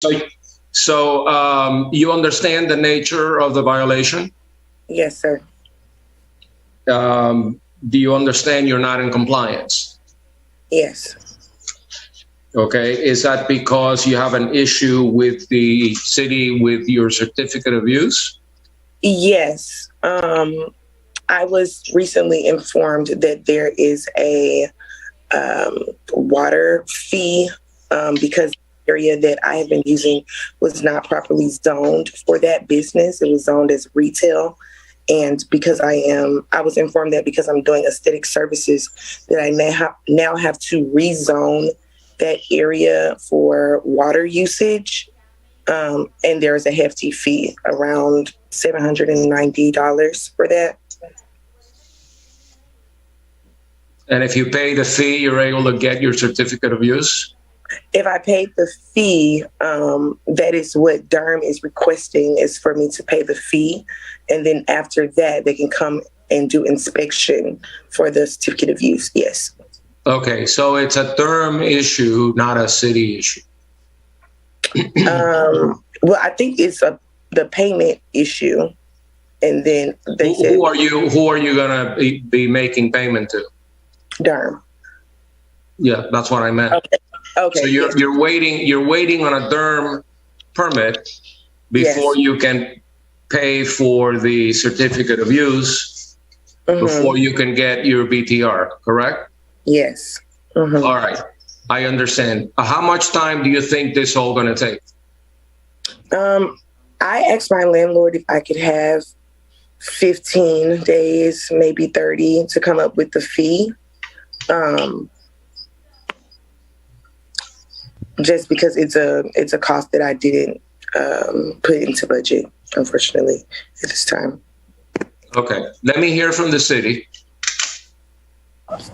So, you understand the nature of the violation? Yes, sir. Do you understand you're not in compliance? Yes. Okay. Is that because you have an issue with the city with your certificate of use? Yes. I was recently informed that there is a water fee because the area that I have been using was not properly zoned for that business. It was zoned as retail. And because I was informed that because I'm doing aesthetic services, that I now have to rezone that area for water usage. And there's a hefty fee, around $790 for that. And if you pay the fee, you're able to get your certificate of use? If I paid the fee, that is what Durham is requesting, is for me to pay the fee. And then after that, they can come and do inspection for the certificate of use. Yes. Okay. So it's a Durham issue, not a city issue. Well, I think it's the payment issue. And then they said, who are you going to be making payment to? Durham. Yeah, that's what I meant. Okay. So you're waiting on a Durham permit before you can pay for the certificate of use, before you can get your BTR, correct? Yes. All right. I understand. How much time do you think this all going to take? I asked my landlord if I could have 15 days, maybe 30, to come up with the fee. Just because it's a cost that I didn't put into budget, unfortunately, at this time. Okay. Let me hear from the city. Good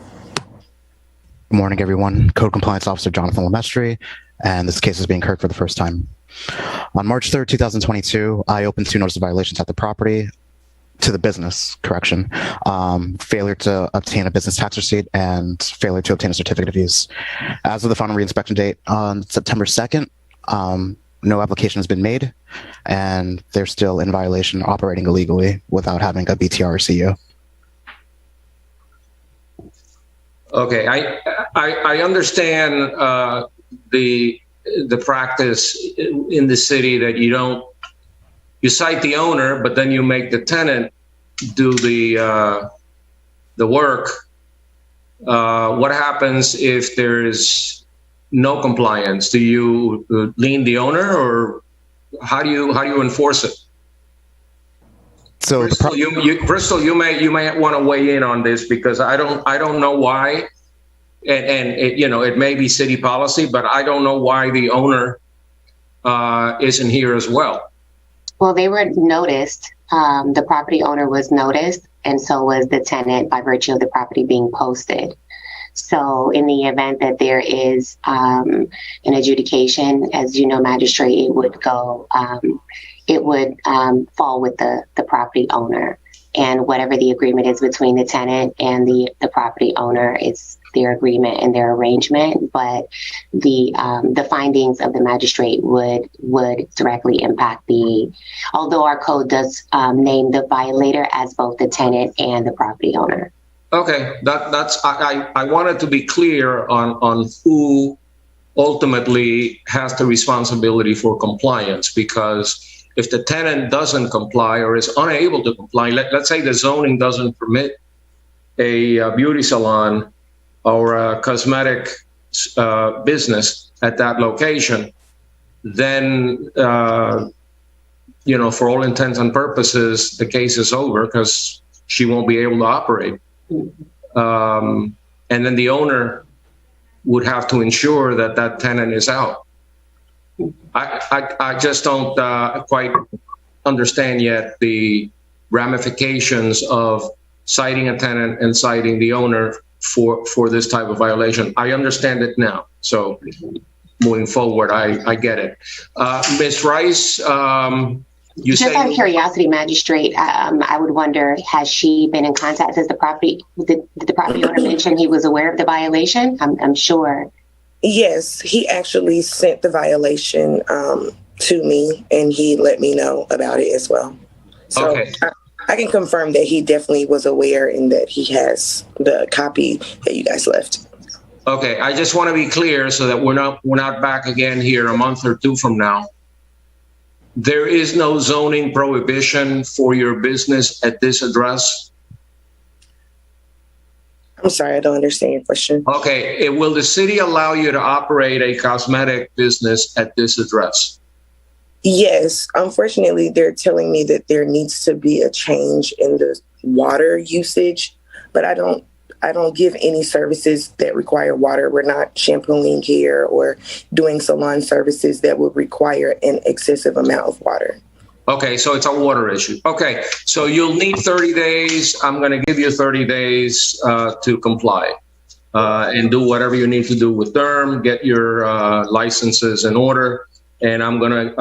morning, everyone. Code Compliance Officer Jonathan Lemestre, and this case is being heard for the first time. On March 3rd, 2022, I opened 2 notices of violations at the property, to the business, correction, failure to obtain a business tax receipt and failure to obtain a certificate of use. As of the final reinspection date on September 2nd, no application has been made, and they're still in violation, operating illegally without having a BTR or CU. Okay, I understand the practice in the city that you cite the owner, but then you make the tenant do the work. What happens if there is no compliance? Do you lien the owner, or how do you enforce it? So Bristol, you may want to weigh in on this, because I don't know why, and it may be city policy, but I don't know why the owner isn't here as well. Well, they were noticed. The property owner was noticed, and so was the tenant, by virtue of the property being posted. So in the event that there is an adjudication, as you know, magistrate, it would fall with the property owner. And whatever the agreement is between the tenant and the property owner, it's their agreement and their arrangement. But the findings of the magistrate would directly impact although our code does name the violator as both the tenant and the property owner. Okay, I wanted to be clear on who ultimately has the responsibility for compliance, because if the tenant doesn't comply or is unable to comply, let's say the zoning doesn't permit a beauty salon or a cosmetic business at that location, then, for all intents and purposes, the case is over, because she won't be able to operate. And then the owner would have to ensure that tenant is out. I just don't quite understand yet the ramifications of citing a tenant and citing the owner for this type of violation. I understand it now. So moving forward, I get it. Ms. Rice, you just out of curiosity, magistrate, I would wonder, has she been in contact? Did the property owner mention he was aware of the violation? I'm sure. Yes, he actually sent the violation to me, and he let me know about it as well. So Okay. I can confirm that he definitely was aware and that he has the copy that you guys left. Okay, I just want to be clear so that we're not back again here a month or two from now. There is no zoning prohibition for your business at this address. I'm sorry, I don't understand your question. Okay, will the city allow you to operate a cosmetic business at this address? Yes, unfortunately, they're telling me that there needs to be a change in the water usage, but I don't give any services that require water. We're not shampooing here or doing salon services that would require an excessive amount of water. Okay, so it's a water issue. Okay, so you'll need 30 days. I'm going to give you 30 days to comply and do whatever you need to do with DERM, get your licenses in order. And I'm going to,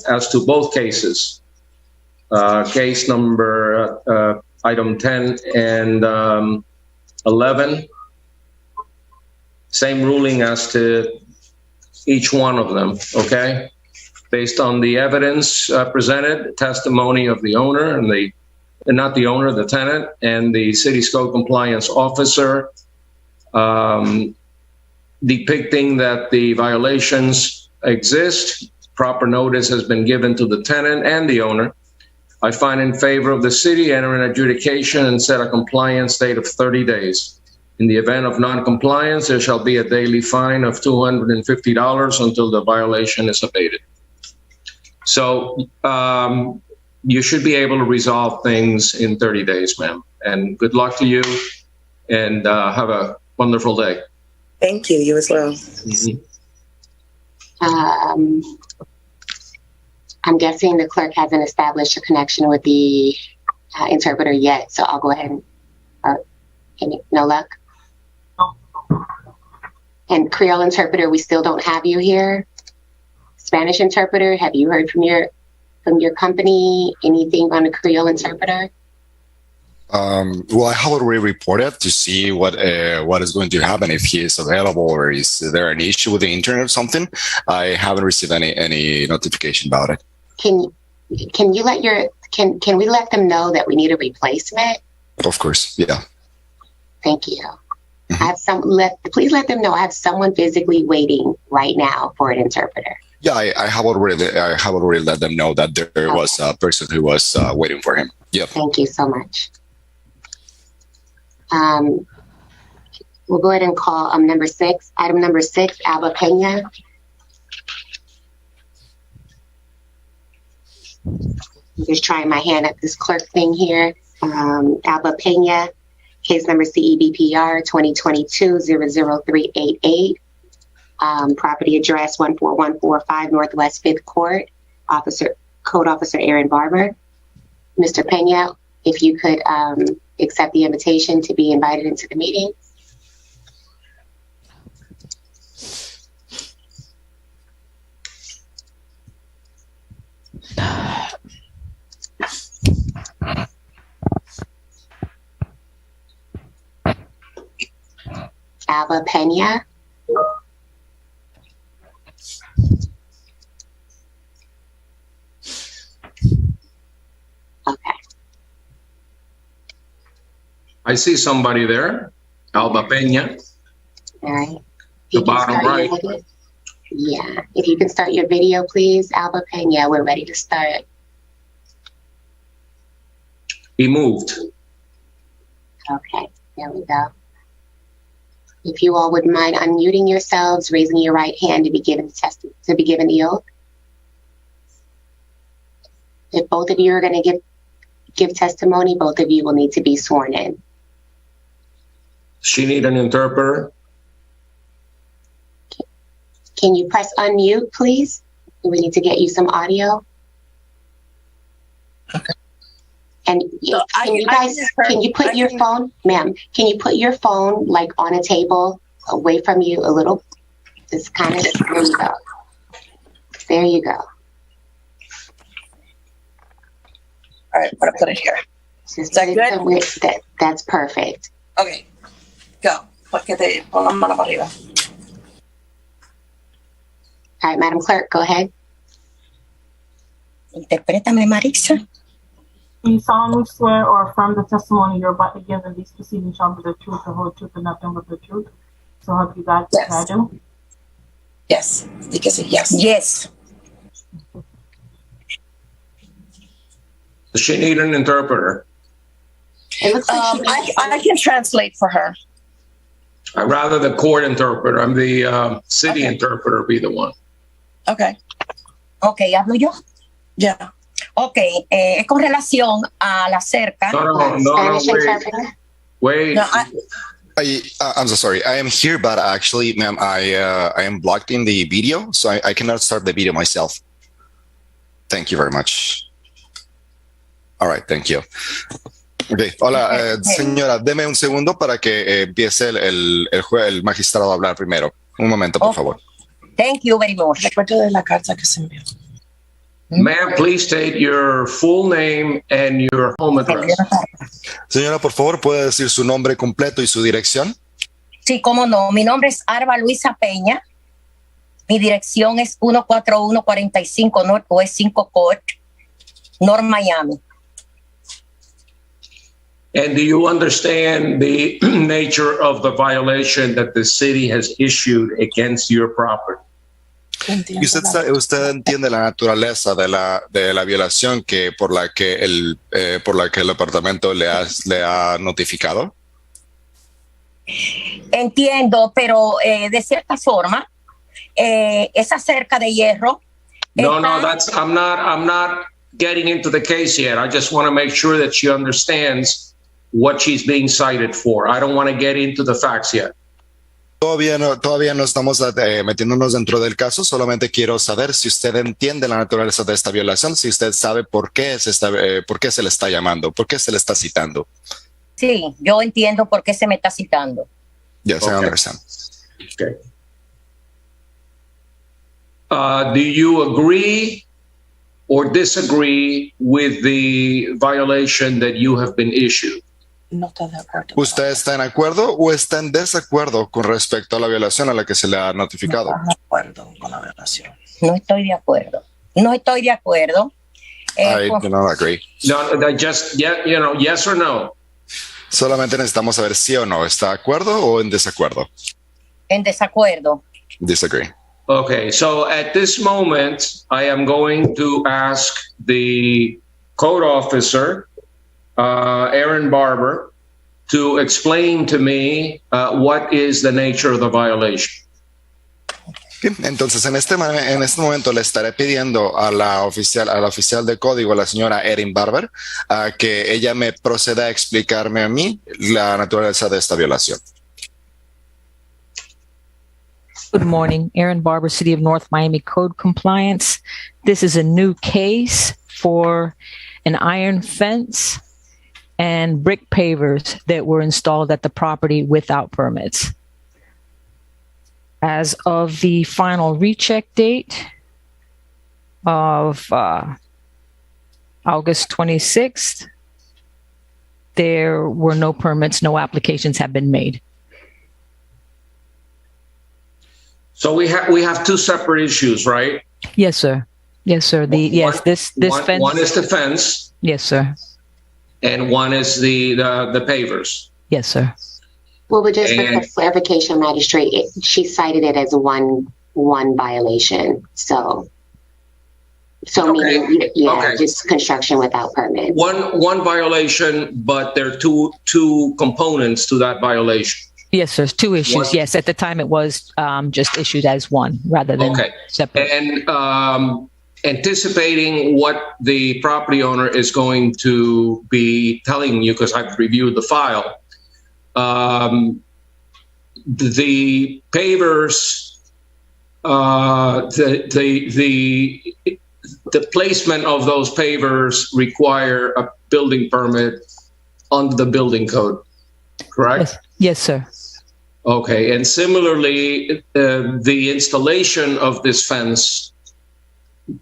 as to both cases, case number, item 10 and 11, same ruling as to each one of them, okay? Based on the evidence presented, testimony of the owner and not the owner, the tenant, and the city's code compliance officer, depicting that the violations exist, proper notice has been given to the tenant and the owner. I find in favor of the city, enter an adjudication and set a compliance date of 30 days. In the event of non-compliance, there shall be a daily fine of $250 until the violation is abated. So you should be able to resolve things in 30 days, ma'am. And good luck to you, and have a wonderful day. Thank you. You as well. Mm-hmm. I'm guessing the clerk hasn't established a connection with the interpreter yet, so I'll go ahead and no luck. And Creole interpreter, we still don't have you here. Spanish interpreter, have you heard from your company anything on the Creole interpreter? Well, I have already reported to see what is going to happen if he is available, or is there an issue with the internet or something. I haven't received any notification about it. Can we let them know that we need a replacement? Of course, yeah. Thank you. Mm-hmm. Please let them know I have someone physically waiting right now for an interpreter. Yeah, I have already let them know that there was a person who was waiting for him. Yep. Thank you so much. We'll go ahead and call number 6. Item number 6, Alba Pena. I'm just trying my hand at this clerk thing here. Alba Pena, case number CEBPR 2022-00388. Property address 14145 Northwest 5th Court. Code Officer Aaron Barber. Mr. Pena, if you could accept the invitation to be invited into the meeting. Alba Pena. Okay. I see somebody there, Alba Pena. All right. The bottom right. Yeah. If you can start your video, please, Alba Pena. We're ready to start. He moved. Okay. There we go. If you all would mind unmuting yourselves, raising your right hand to be given the oath. If both of you are going to give testimony, both of you will need to be sworn in. She need an interpreter. Can you press unmute, please? We need to get you some audio. Okay. And So can you put your phone, ma'am, can you put your phone like on a table away from you a little? Just kind of, there you go. There you go. All right, I'm gonna put it here. Just Is that good? That's perfect. Okay, go. Pon la mano para arriba. All right, Madam Clerk, go ahead. Interprétame, Marisa. Do you solemnly swear or affirm the testimony you're about to give in these proceedings shall be the truth, the whole truth, and nothing but the truth? So help you God. Yes. I do. Yes. Because yes. Yes. Does she need an interpreter? It looks like I can translate for her. I'd rather the court interpreter, I'm the city Okay. interpreter, be the one. Okay. Ok, ¿hablo yo? Yeah. Ok, es con relación a la cerca. No, Spanish wait. interpreter. Wait. No, I'm so sorry. I am here, but actually, ma'am, I am blocked in the video, so I cannot start the video myself. Thank you very much. All right, thank you. Okay, hola, señora, deme un segundo para que empiece el magistrado a hablar primero. Un momento, por favor. Thank you very much. Recuerdo de la carta que se envió. Ma'am, please state your full name and your home address. Señora, por favor, ¿puede decir su nombre completo y su dirección? Sí, cómo no. Mi nombre es Arba Luisa Peña. Mi dirección es 14145 Northwest 5 Court, North Miami. And do you understand the nature of the violation that the city has issued against your property? ¿Y usted entiende la naturaleza de la violación por la que el departamento le ha notificado? Entiendo, pero de cierta forma, esa cerca de hierro. No, está- I'm not getting into the case yet. I just want to make sure that she understands what she's being cited for. I don't want to get into the facts yet. Todavía no estamos metiéndonos dentro del caso, solamente quiero saber si usted entiende la naturaleza de esta violación, si usted sabe por qué se le está llamando, por qué se le está citando. Sí, yo entiendo por qué se me está citando. Yes, I Okay. understand. Okay. Do you agree or disagree with the violation that you have been issued? No está de acuerdo. ¿Usted está en acuerdo o está en desacuerdo con respecto a la violación a la que se le ha notificado? No está de acuerdo con la violación. No estoy de acuerdo. No estoy de acuerdo. I Con- do not agree. No, just yes or no. Solamente necesitamos saber sí o no. ¿Está de acuerdo o en desacuerdo? en desacuerdo. Disagree. Okay, so at this moment, I am going to ask the code officer, Aaron Barber, to explain to me what is the nature of the violation. Bien, entonces en este momento le estaré pidiendo a la oficial de código, la señora Erin Barber, que ella me proceda a explicarme a mí la naturaleza de esta violación. Good morning, Erin Barber, City of North Miami Code Compliance. This is a new case for an iron fence and brick pavers that were installed at the property without permits. As of the final recheck date of August 26th, there were no permits, no applications have been made. So we have two separate issues, right? Yes, sir. Yes, sir. This fence. One is the fence, Yes, sir. and one is the pavers. Yes, sir. Well, but just And- for clarification, magistrate, she cited it as one violation. So Okay. meaning, yeah, Okay. just construction without permit. One violation, but there are two components to that violation. Yes, sir. Two issues. One- Yes, at the time it was just issued as one rather than Okay. separate. And anticipating what the property owner is going to be telling you, because I've reviewed the file, the pavers, the placement of those pavers require a building permit under the building code, correct? Yes, sir. Okay, and similarly, the installation of this fence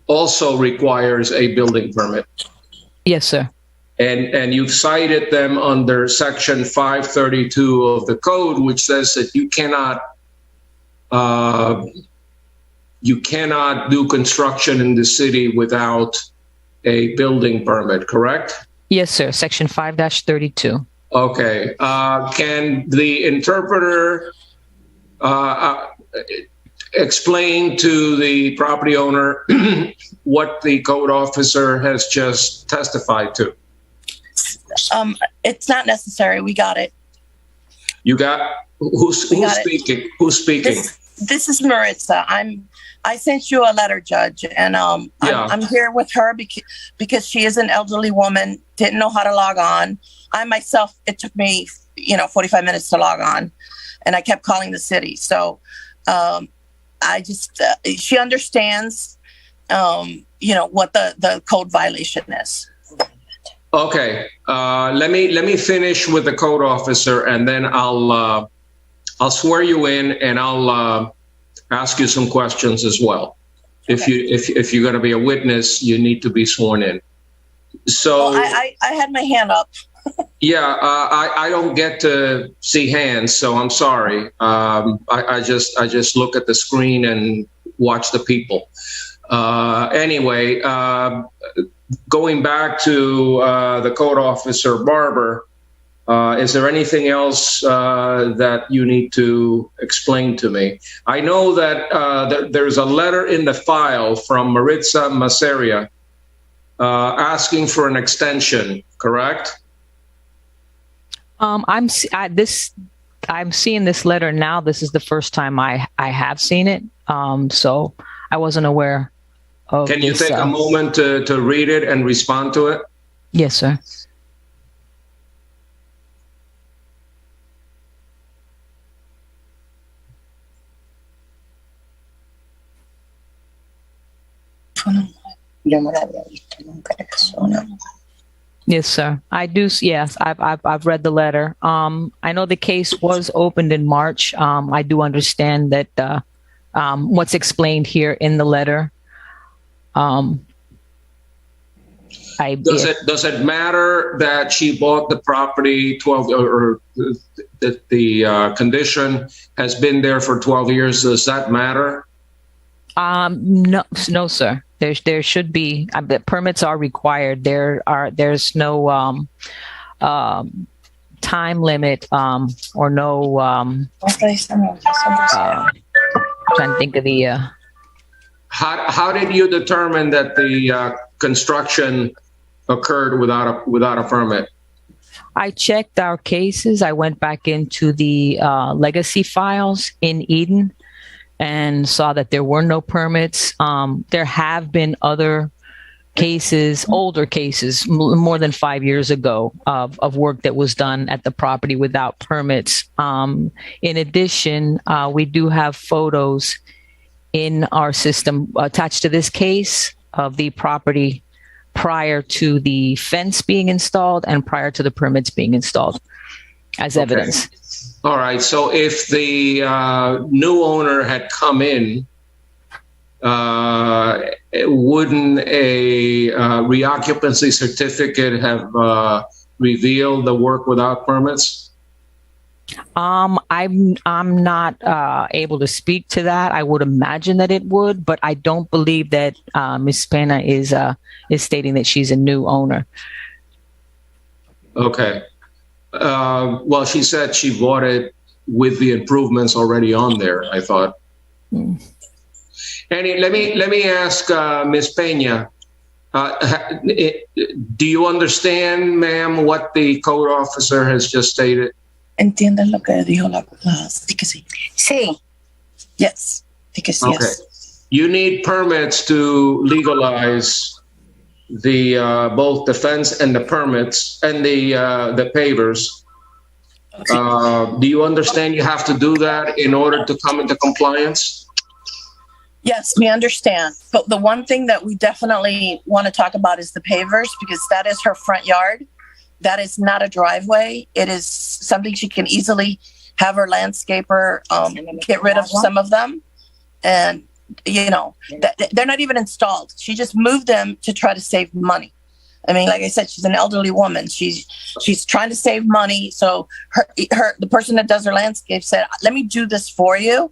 also requires a building permit. Yes, sir. And you've cited them under section 532 of the code, which says that you cannot you cannot do construction in the city without a building permit, correct? Yes, sir. Section 5-32. Okay. Can the interpreter explain to the property owner what the code officer has just testified to? It's not necessary. We got it. You got who's speaking? Who's speaking? This is Maritza. I sent you a letter, Judge, and I'm here with her because she is an elderly woman, didn't know how to log on. I myself, it took me 45 minutes to log on, and I kept calling the city. So I just she understands what the code violation is. Okay. Let me finish with the code officer, and then I'll swear you in, and I'll ask you some questions as well. Okay. If you're going to be a witness, you need to be sworn in. So I had my hand up. yeah, I don't get to see hands, so I'm sorry. I just look at the screen and watch the people. Anyway, going back to the code officer, Barber, is there anything else that you need to explain to me? I know that there's a letter in the file from Maritza Maseria asking for an extension, correct? I'm seeing this letter now. This is the first time I have seen it. So I wasn't aware of Can you this, take a moment to read it and respond to it? Yes, sir. Yo no la había visto nunca en persona. Yes, sir. I do. Yes, I've read the letter. I know the case was opened in March. I do understand that what's explained here in the letter. Does it matter that she bought the property 12 or that the condition has been there for 12 years? Does that matter? No, sir. There should be. The permits are required. There's no time limit or no. Trying to think of the. How did you determine that the construction occurred without a permit? I checked our cases. I went back into the legacy files in Eden and saw that there were no permits. There have been other cases, older cases, more than 5 years ago, of work that was done at the property without permits. In addition, we do have photos in our system attached to this case of the property prior to the fence being installed and prior to the permits being installed as evidence. All right. So if the new owner had come in, wouldn't a reoccupancy certificate have revealed the work without permits? I'm not able to speak to that. I would imagine that it would, but I don't believe that Ms. Pena is stating that she's a new owner. Okay. Well, she said she bought it with the improvements already on there, I thought. And let me ask Ms. Pena, do you understand, ma'am, what the code officer has just stated? ¿Entiendes lo que dijo la sí que sí? Sí. Yes. Sí que sí, Okay. yes. You need permits to legalize the both the fence and the permits and the pavers. Okay. Do you understand you have to do that in order to come into compliance? Yes, we understand. But the one thing that we definitely want to talk about is the pavers, because that is her front yard. That is not a driveway. It is something she can easily have her landscaper get rid of some of them. And, they're not even installed. She just moved them to try to save money. I mean, like I said, she's an elderly woman. She's trying to save money. So the person that does her landscape said, let me do this for you.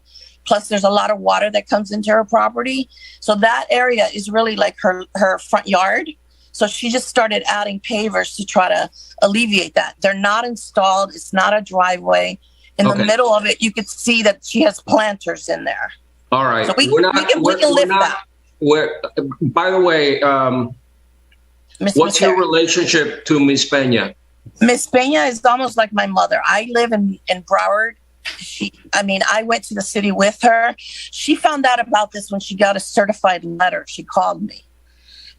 Plus, there's a lot of water that comes into her property. So that area is really like her front yard. So she just started adding pavers to try to alleviate that. They're not installed. It's not a driveway. In the middle of it, you could see that she has planters in there. All right. So we can lift that. By the way, what's your relationship to Miss Peña? Miss Peña is almost like my mother. I live in Broward. I went to the city with her. She found out about this when she got a certified letter. She called me.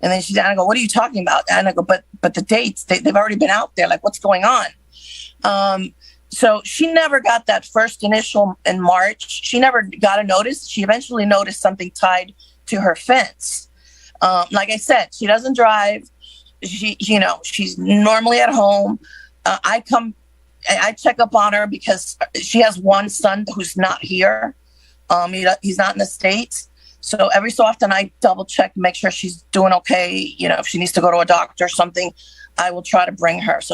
And then I go, what are you talking about? And I go, but the dates, they've already been out there. Like, what's going on? So she never got that first initial in March. She never got a notice. She eventually noticed something tied to her fence. Like I said, she doesn't drive. She's normally at home. I check up on her because she has one son who's not here. He's not in the States. So every so often I double check, make sure she's doing okay. If she needs to go to a doctor or something, I will try to bring her. So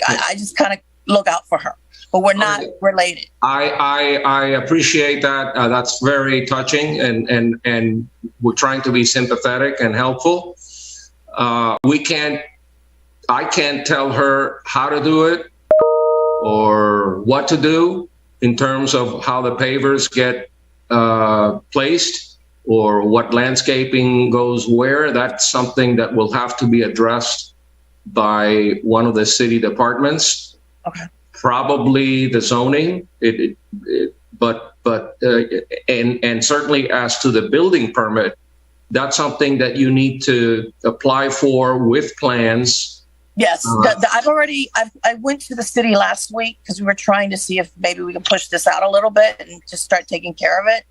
I just kind of look out for her, but we're not related. I appreciate that. That's very touching, and we're trying to be sympathetic and helpful. I can't tell her how to do it or what to do in terms of how the pavers get placed or what landscaping goes where. That's something that will have to be addressed by one of the city departments. Okay. Probably the zoning, but certainly as to the building permit, that's something that you need to apply for with plans. Yes, I went to the city last week because we were trying to see if maybe we can push this out a little bit and just start taking care of it.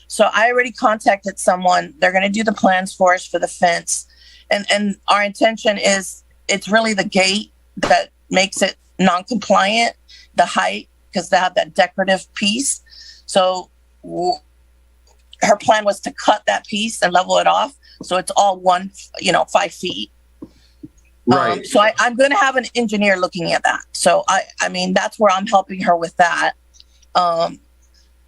So I already contacted someone. They're going to do the plans for us for the fence. And our intention is it's really the gate that makes it non-compliant, the height, because they have that decorative piece. So her plan was to cut that piece and level it off. So it's all 5 feet. Right. So I'm going to have an engineer looking at that. So that's where I'm helping her with that.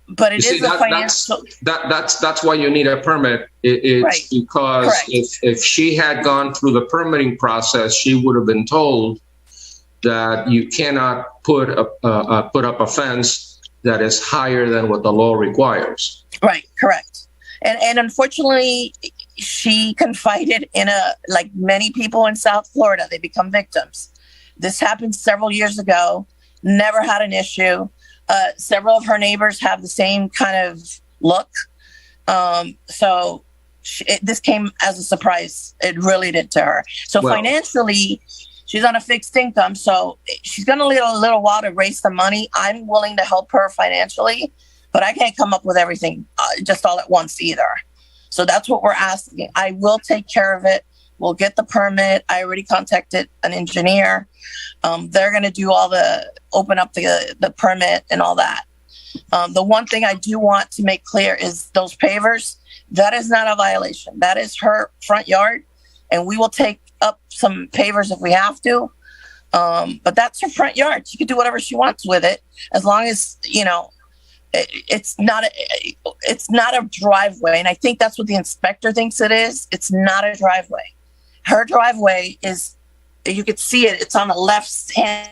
But it is a financial. That's why you need a permit. It's right. Because if she had gone through the permitting process, she would have been told that you cannot put up a fence that is higher than what the law requires. Right. Correct. And unfortunately, she confided in like many people in South Florida, they become victims. This happened several years ago. Never had an issue. Several of her neighbors have the same kind of look. So this came as a surprise. It really did to her. So financially, she's on a fixed income. So she's going to need a little while to raise the money. I'm willing to help her financially, but I can't come up with everything just all at once either. So that's what we're asking. I will take care of it. We'll get the permit. I already contacted an engineer. They're going to do open up the permit and all that. The one thing I do want to make clear is those pavers, that is not a violation. That is her front yard, and we will take up some pavers if we have to. But that's her front yard. She can do whatever she wants with it, as long as, it's not a driveway. And I think that's what the inspector thinks it is. It's not a driveway. Her driveway is, you could see it. It's on the left hand.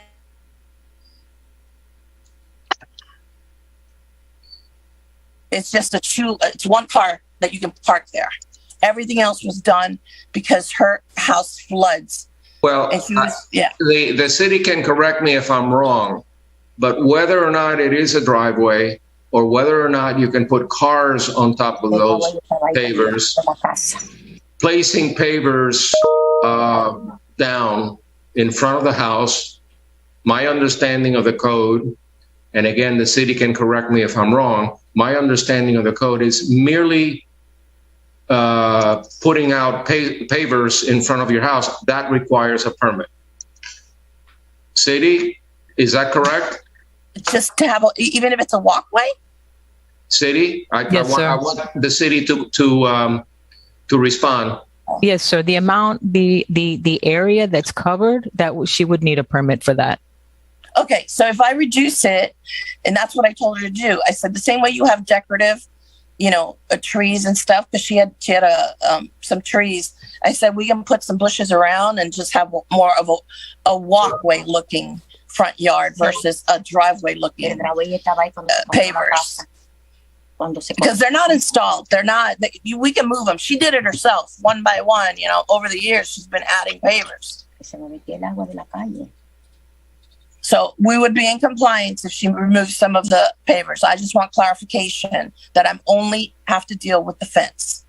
It's just it's one car that you can park there. Everything else was done because her house floods. Well, the city can correct me if I'm wrong, but whether or not it is a driveway or whether or not you can put cars on top of those pavers, placing pavers down in front of the house, my understanding of the code, and again, the city can correct me if I'm wrong, my understanding of the code is merely putting out pavers in front of your house. That requires a permit. City, is that correct? Just to have, even if it's a walkway? City, I want the city to respond. Yes, sir. The amount, the area that's covered, she would need a permit for that. Okay, so if I reduce it, and that's what I told her to do. I said the same way you have decorative trees and stuff, because she had some trees. I said we can put some bushes around and just have more of a walkway looking front yard versus a driveway looking pavers. Because they're not installed. We can move them. She did it herself, one by one. Over the years, she's been adding pavers. So we would be in compliance if she removes some of the pavers. I just want clarification that I'm only have to deal with the fence.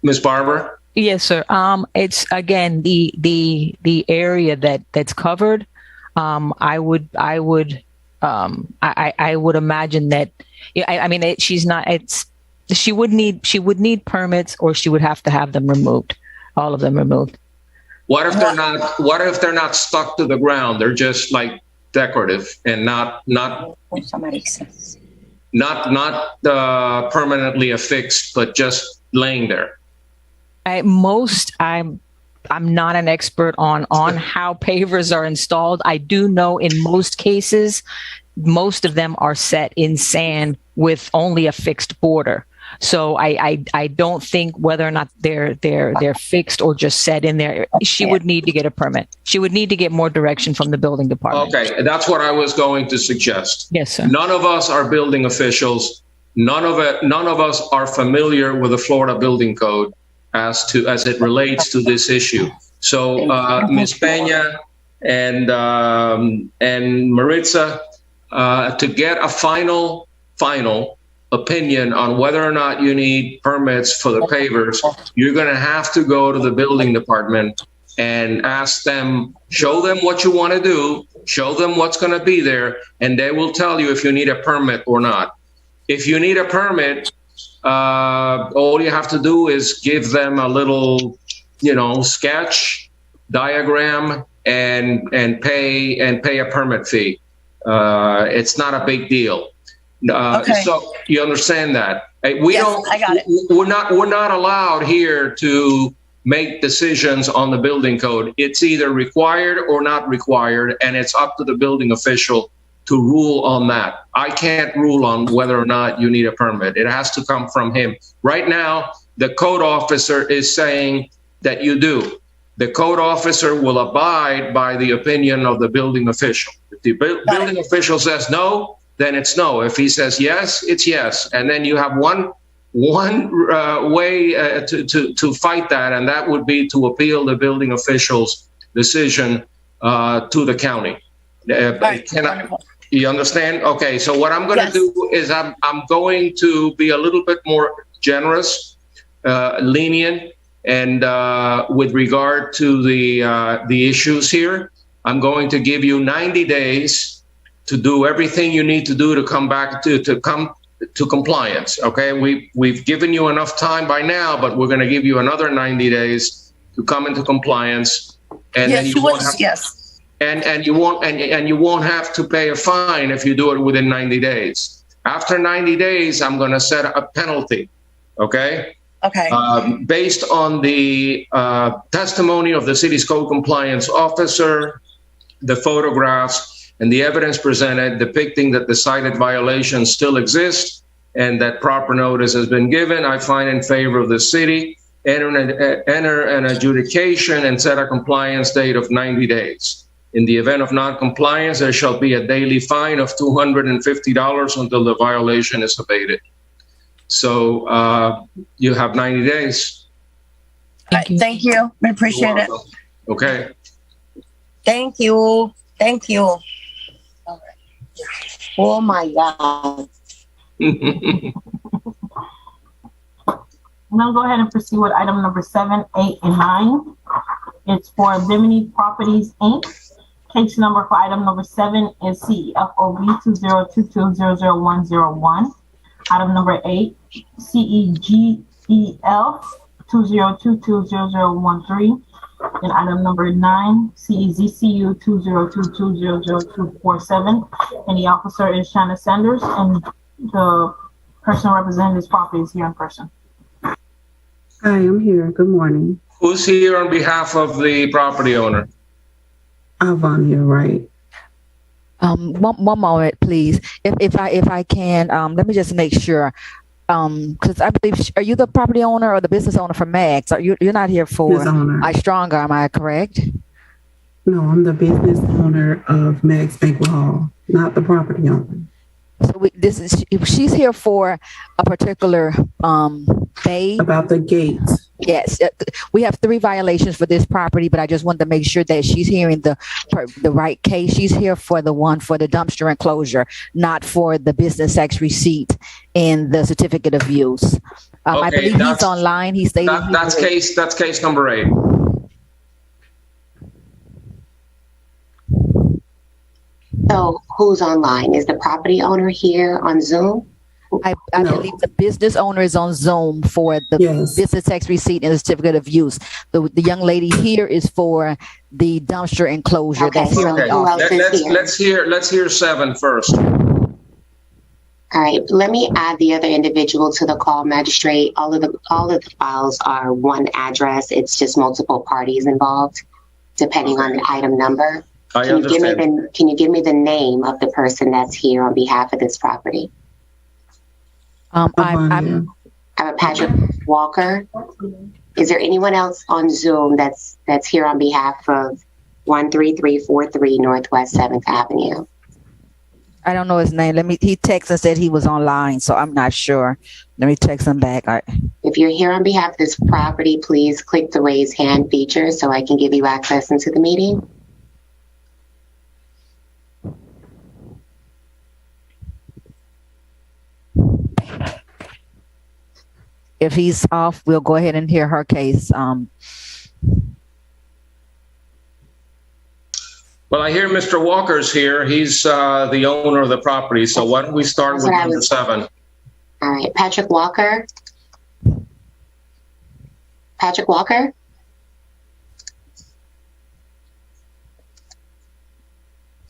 Ms. Barber? Yes, sir. It's again the area that's covered. I would imagine that. I mean, she's not. She would need permits, or she would have to have them removed, all of them removed. What if they're not stuck to the ground? They're just like decorative and not permanently affixed, but just laying there. I'm not an expert on how pavers are installed. I do know in most cases, most of them are set in sand with only a fixed border. So I don't think whether or not they're fixed or just set in there. She would need to get a permit. She would need to get more direction from the building department. Okay, that's what I was going to suggest. Yes, sir. None of us are building officials. None of us are familiar with the Florida Building Code as it relates to this issue. So Ms. Peña and Maritza, to get a final opinion on whether or not you need permits for the pavers, you're going to have to go to the building department and ask them, show them what you want to do, show them what's going to be there, and they will tell you if you need a permit or not. If you need a permit, all you have to do is give them a little, sketch, diagram, and pay a permit fee. It's not a big deal. Okay. So you understand that I got it. We're not allowed here to make decisions on the building code. It's either required or not required, and it's up to the building official to rule on that. I can't rule on whether or not you need a permit. It has to come from him. Right now, the code officer is saying that you do. The code officer will abide by the opinion of the building official. If the building official says no, then it's no. If he says yes, it's yes. And then you have one way to fight that, and that would be to appeal the building official's decision to the county. You understand? Okay, so what I'm going to do is I'm going to be a little bit more generous, lenient, and with regard to the issues here, I'm going to give you 90 days to do everything you need to do to come back to come to compliance. Okay, we've given you enough time by now, but we're going to give you another 90 days to come into compliance, and then you won't have to pay a fine if you do it within 90 days. After 90 days, I'm going to set a penalty. Okay. Okay. Based on the testimony of the city's code compliance officer, the photographs, and the evidence presented depicting that the cited violations still exist and that proper notice has been given, I find in favor of the city, enter an adjudication and set a compliance date of 90 days. In the event of non-compliance, there shall be a daily fine of $250 until the violation is abated. So you have 90 days. Thank you. I appreciate it. Okay. Thank you. Thank you. Oh my God. Now go ahead and proceed with item number 7, 8, and 9. It's for Bimini Properties, Inc. Case number for item number 7 is CEFOB 2022000101. Item number 8, CEGEF 20220013. And item number 9, CEZCU 2022000247. And the officer is Shanna Sanders, and the person representing this property is here in person. Hi, I'm here. Good morning. Who's here on behalf of the property owner? Avon here, right? One moment, please. If I can, let me just make sure. Because I believe, are you the property owner or the business owner for Mags? You're not here for Business owner. I Stronger, am I correct? No, I'm the business owner of Meg's Banquet Hall, not the property owner. So she's here for a particular day. About the gate. Yes, we have 3 violations for this property, but I just wanted to make sure that she's hearing the right case. She's here for the one for the dumpster enclosure, not for the business tax receipt and the certificate of use. I believe he's online. He stated that's case number 8. So who's online? Is the property owner here on Zoom? I believe the business owner is on Zoom for the business tax receipt and the certificate of use. The young lady here is for the dumpster enclosure. Okay. That's here on the office. Let's hear 7 first. All right. Let me add the other individual to the call, magistrate. All of the files are one address. It's just multiple parties involved, depending on the item number. Can you give me the name of the person that's here on behalf of this property? I'm Patrick Walker. Is there anyone else on Zoom that's here on behalf of 13343 Northwest 7th Avenue? I don't know his name. He texted and said he was online, so I'm not sure. Let me text him back. If you're here on behalf of this property, please click the raise hand feature so I can give you access into the meeting. If he's off, we'll go ahead and hear her case. Well, I hear Mr. Walker's here. He's the owner of the property. So why don't we start with number 7? All right. Patrick Walker. Patrick Walker?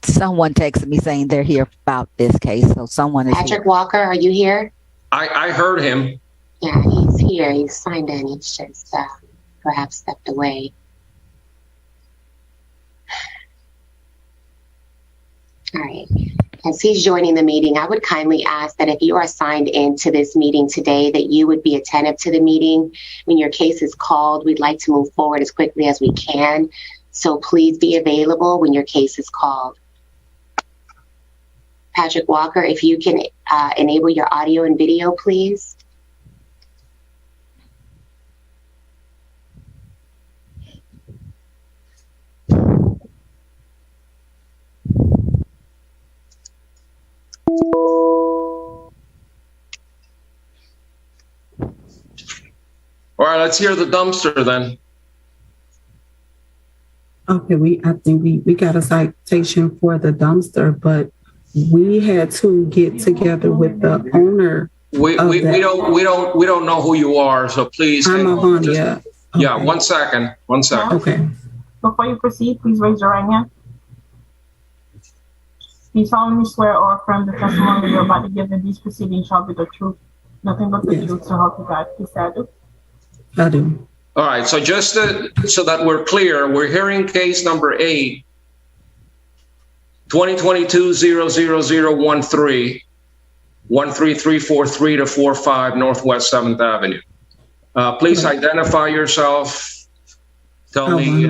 Someone texted me saying they're here about this case. So someone is Patrick Walker, are you here? I heard him. Yeah, he's here. He's signed in. He's just perhaps stepped away. All right. As he's joining the meeting, I would kindly ask that if you are signed into this meeting today, that you would be attentive to the meeting. When your case is called, we'd like to move forward as quickly as we can. So please be available when your case is called. Patrick Walker, if you can enable your audio and video, please. All right, let's hear the dumpster then. Okay, I think we got a citation for the dumpster, but we had to get together with the owner. We don't know who you are, so please. I'm Avonia. Okay. Yeah, 1 second. 1 second. Okay. Before you proceed, please raise your right hand. Do you solemnly swear or affirm the testimony you're about to give in these proceedings shall be the truth, nothing but the truth, so help you God? Please say I do. I do. All right, so just so that we're clear, we're hearing case number 8, 2022-00013, 13343 to 45 Northwest 7th Avenue. Please identify yourself. Tell me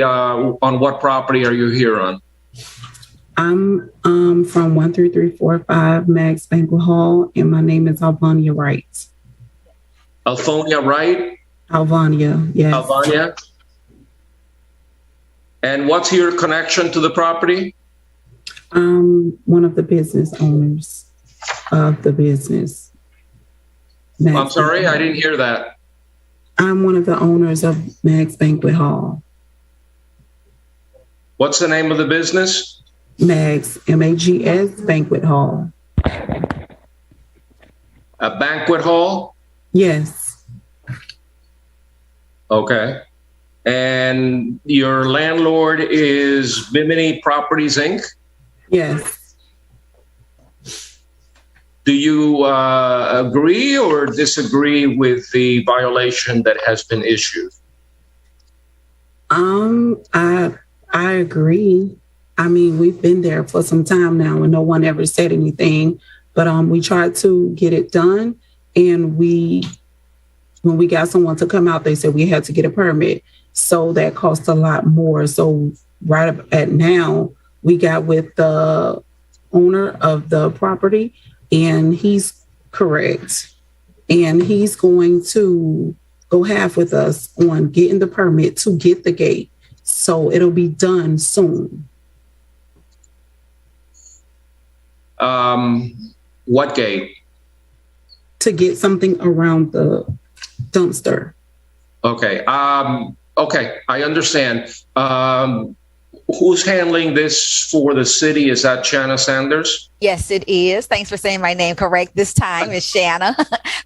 on what property are you here on? I'm from 13345 Meg's Banquet Hall, and my name is Alvania Wright. Alphonia Wright? Alvania, yes. Alvania. And what's your connection to the property? I'm one of the business owners of the business. I'm sorry, I didn't hear that. I'm one of the owners of Meg's Banquet Hall. What's the name of the business? Meg's, M-A-G-S, Banquet Hall. A banquet hall? Yes. Okay. And your landlord is Bimini Properties, Inc.? Yes. Do you agree or disagree with the violation that has been issued? I agree. I mean, we've been there for some time now and no one ever said anything, but we tried to get it done. And when we got someone to come out, they said we had to get a permit. So that cost a lot more. So right up at now, we got with the owner of the property and he's correct. And he's going to go half with us on getting the permit to get the gate. So it'll be done soon. What gate? To get something around the dumpster. Okay. Okay, I understand. Who's handling this for the city? Is that Shanna Sanders? Yes, it is. Thanks for saying my name correct this time. It's Shanna,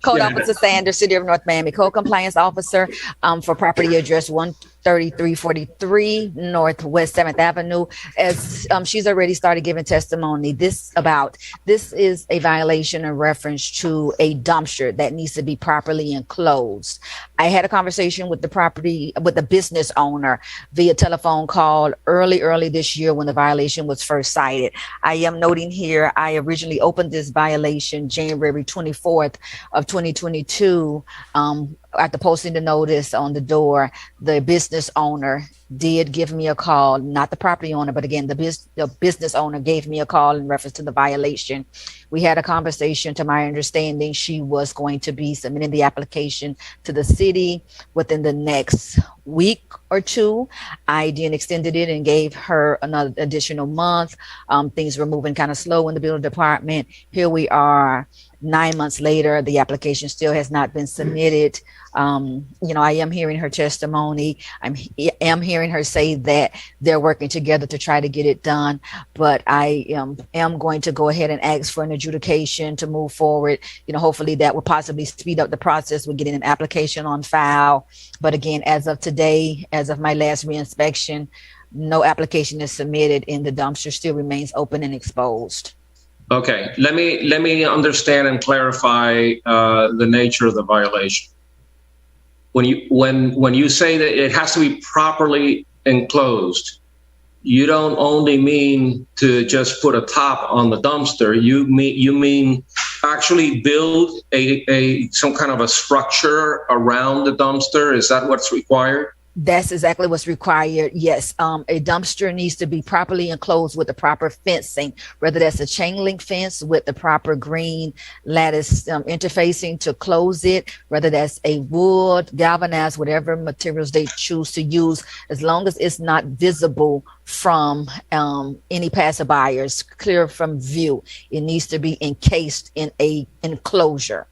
Code Officer Sanders, City of North Miami, Code Compliance Officer for property address 13343 Northwest 7th Avenue. As she's already started giving testimony, this is a violation in reference to a dumpster that needs to be properly enclosed. I had a conversation with the business owner via telephone call early this year when the violation was first cited. I am noting here, I originally opened this violation January 24th of 2022. After posting the notice on the door, the business owner did give me a call, not the property owner, but again, the business owner gave me a call in reference to the violation. We had a conversation. To my understanding, she was going to be submitting the application to the city within the next week or two. I then extended it and gave her another additional month. Things were moving kind of slow in the building department. Here we are 9 months later, the application still has not been submitted. I am hearing her testimony. I am hearing her say that they're working together to try to get it done. But I am going to go ahead and ask for an adjudication to move forward. Hopefully that will possibly speed up the process with getting an application on file. But again, as of today, as of my last reinspection, no application is submitted and the dumpster still remains open and exposed. Okay, let me understand and clarify the nature of the violation. When you say that it has to be properly enclosed, you don't only mean to just put a top on the dumpster. You mean actually build some kind of a structure around the dumpster. Is that what's required? That's exactly what's required. Yes. A dumpster needs to be properly enclosed with the proper fencing, whether that's a chain link fence with the proper green lattice interfacing to close it, whether that's a wood, galvanized, whatever materials they choose to use, as long as it's not visible from any passerbyers, clear from view. It needs to be encased in a enclosure.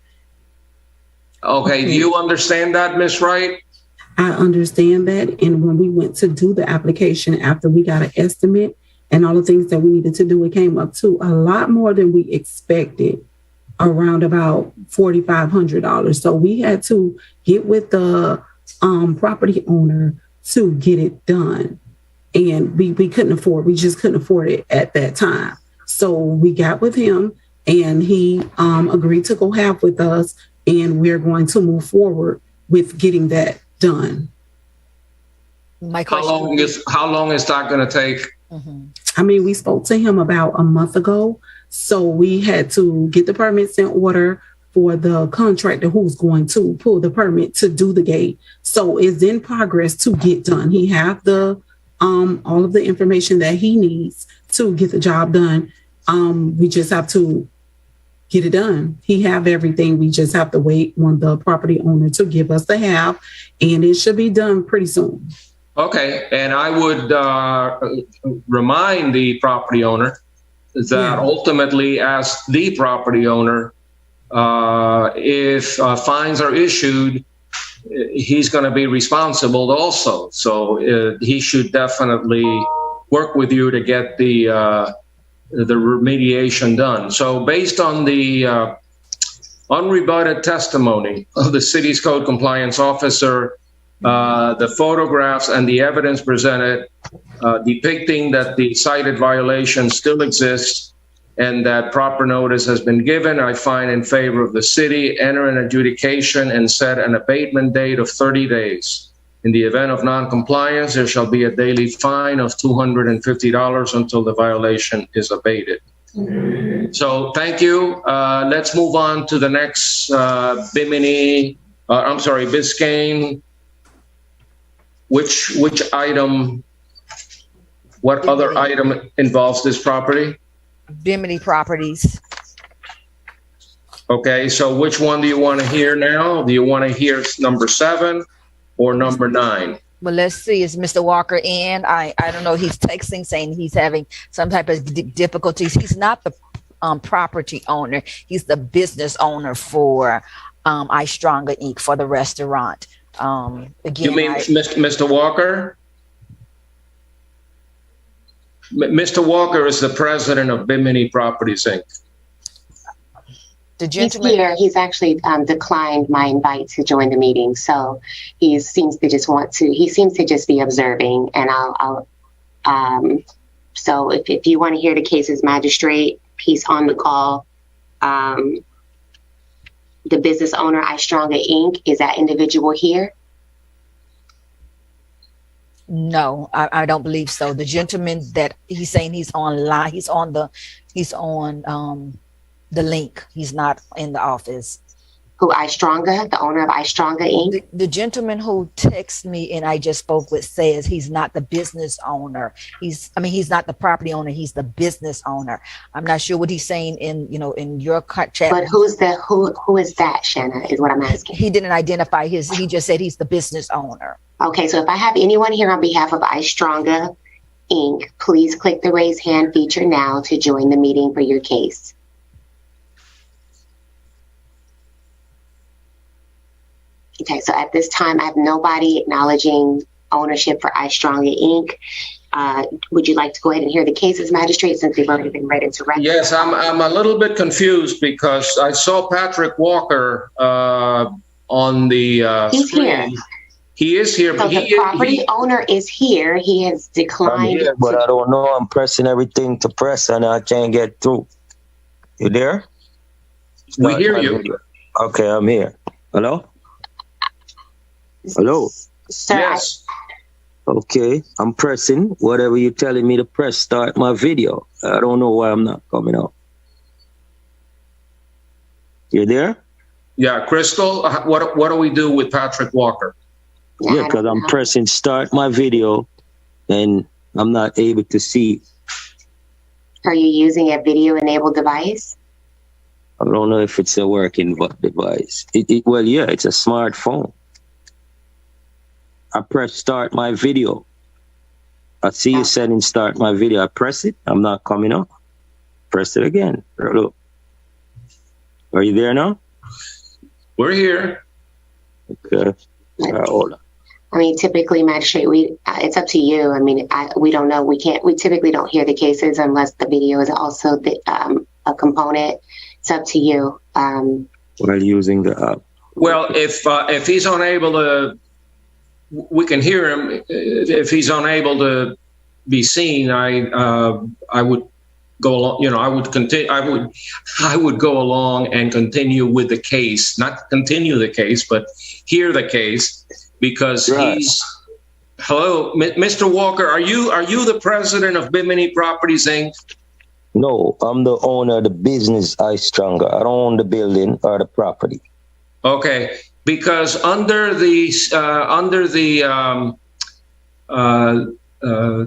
Okay. Do you understand that, Ms. Wright? I understand that. And when we went to do the application after we got an estimate and all the things that we needed to do, it came up to a lot more than we expected, around about $4,500. So we had to get with the property owner to get it done. And we just couldn't afford it at that time. So we got with him and he agreed to go half with us. And we're going to move forward with getting that done. How long is that going to take? Mm-hmm. I mean, we spoke to him about a month ago, so we had to get the permits in order for the contractor who's going to pull the permit to do the gate. So it's in progress to get done. He have the all of the information that he needs to get the job done. We just have to get it done. He have everything. We just have to wait on the property owner to give us the half, and it should be done pretty soon. Okay, and I would remind the property owner that ultimately, as the property owner, if fines are issued, he's going to be responsible also. So he should definitely work with you to get the remediation done. So based on the unrebutted testimony of the city's code compliance officer, the photographs and the evidence presented depicting that the cited violation still exists and that proper notice has been given, I find in favor of the city, enter an adjudication and set an abatement date of 30 days In the event of non-compliance, there shall be a daily fine of $250 until the violation is abated. So thank you. Let's move on to the next Biscayne. Which item, what other item involves this property? Bimini Properties. Okay, so which one do you want to hear now? Do you want to hear number 7 or number 9? Well, let's see. Is Mr. Walker in? I don't know. He's texting saying he's having some type of difficulties. He's not the property owner. He's the business owner for I Stronger Inc. for the restaurant. Again, you mean Mr. Walker? Mr. Walker is the president of Bimini Properties Inc. The gentleman, he's here. He's actually declined my invite to join the meeting, so he seems to just be observing. And so if you want to hear the case's magistrate, he's on the call. The business owner, I Stronger Inc., is that individual here? no, I don't believe so. The gentleman that he's saying he's online, he's on the link. He's not in the office. Who, I Stronger, the owner of I Stronger Inc.? The gentleman who texted me and I just spoke with says he's not the business owner. He's not the property owner. He's the business owner. I'm not sure what he's saying in your chat. But who is that, Shanna, is what I'm asking. He didn't identify he just said he's the business owner. Okay, so if I have anyone here on behalf of I Stronger Inc., please click the raise hand feature now to join the meeting for your case. Okay, so at this time, I have nobody acknowledging ownership for I Stronger Inc. Would you like to go ahead and hear the cases, magistrate, since they've already been read into record? Yes, I'm a little bit confused because I saw Patrick Walker on the He's screen. here. He is here, So but the property owner is here. He has declined. I'm here, but I don't know. I'm pressing everything to press and I can't get through. You there? We hear you. Okay, I'm here. Hello? Hello? Sir, Yes. Okay, I'm pressing whatever you're telling me to press. Start my video. I don't know why I'm not coming out. You there? Yeah, Crystal, what do we do with Patrick Walker? Yeah, because I'm pressing start my video and I'm not able to see. are you using a video-enabled device? I don't know if it's a working device. Well, yeah, it's a smartphone. I press start my video. I see you setting start my video. I press it. I'm not coming up. Press it again. Look. Are you there now? We're here. Okay. Hold on. I mean, typically, magistrate, it's up to you. I mean, we don't know. We typically don't hear the cases unless the video is also a component. It's up to you. While using the app. Well, if he's unable to, we can hear him. If he's unable to be seen, I would go along. I would continue. I would go along and continue with the case, not continue the case, but hear the case, because he's. Hello, Mr. Walker. Are you the president of Bimini Properties Inc.? No, I'm the owner of the business I Stronger. I don't own the building or the property. Okay, because under the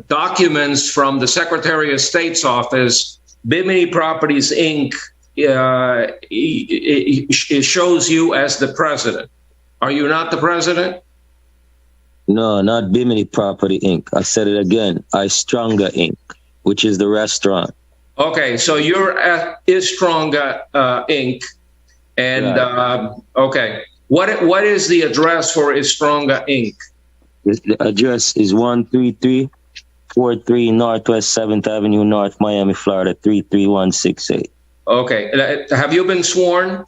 documents from the Secretary of State's office, Bimini Properties Inc. It shows you as the president. Are you not the president? No, not Bimini Property Inc. I said it again. I Stronger Inc., which is the restaurant. Okay, so you're at Istronga Inc. And okay, what is the address for Istronga Inc.? The address is 13343 Northwest 7th Avenue North, Miami, Florida 33168. Okay, have you been sworn?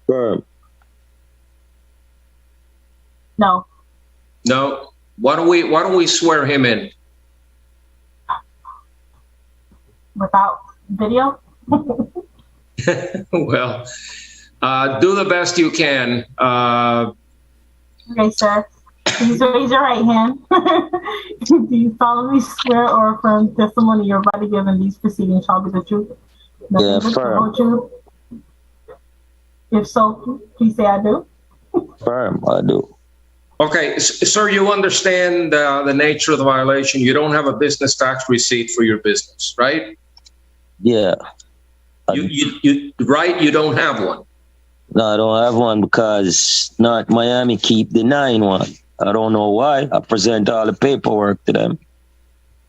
Firm. No. No. Why don't we swear him in? Without video? Well, do the best you can. Okay, sir. Please raise your right hand. Do you solemnly swear or affirm testimony you're about to give in these proceedings shall be the truth? Yeah, Nothing but the firm. whole truth? If so, please say I do. Firm, I do. Okay, sir, you understand the nature of the violation. You don't have a business tax receipt for your business, right? Yeah. Right? You don't have one. No, I don't have one because North Miami keep denying one. I don't know why. I present all the paperwork to them.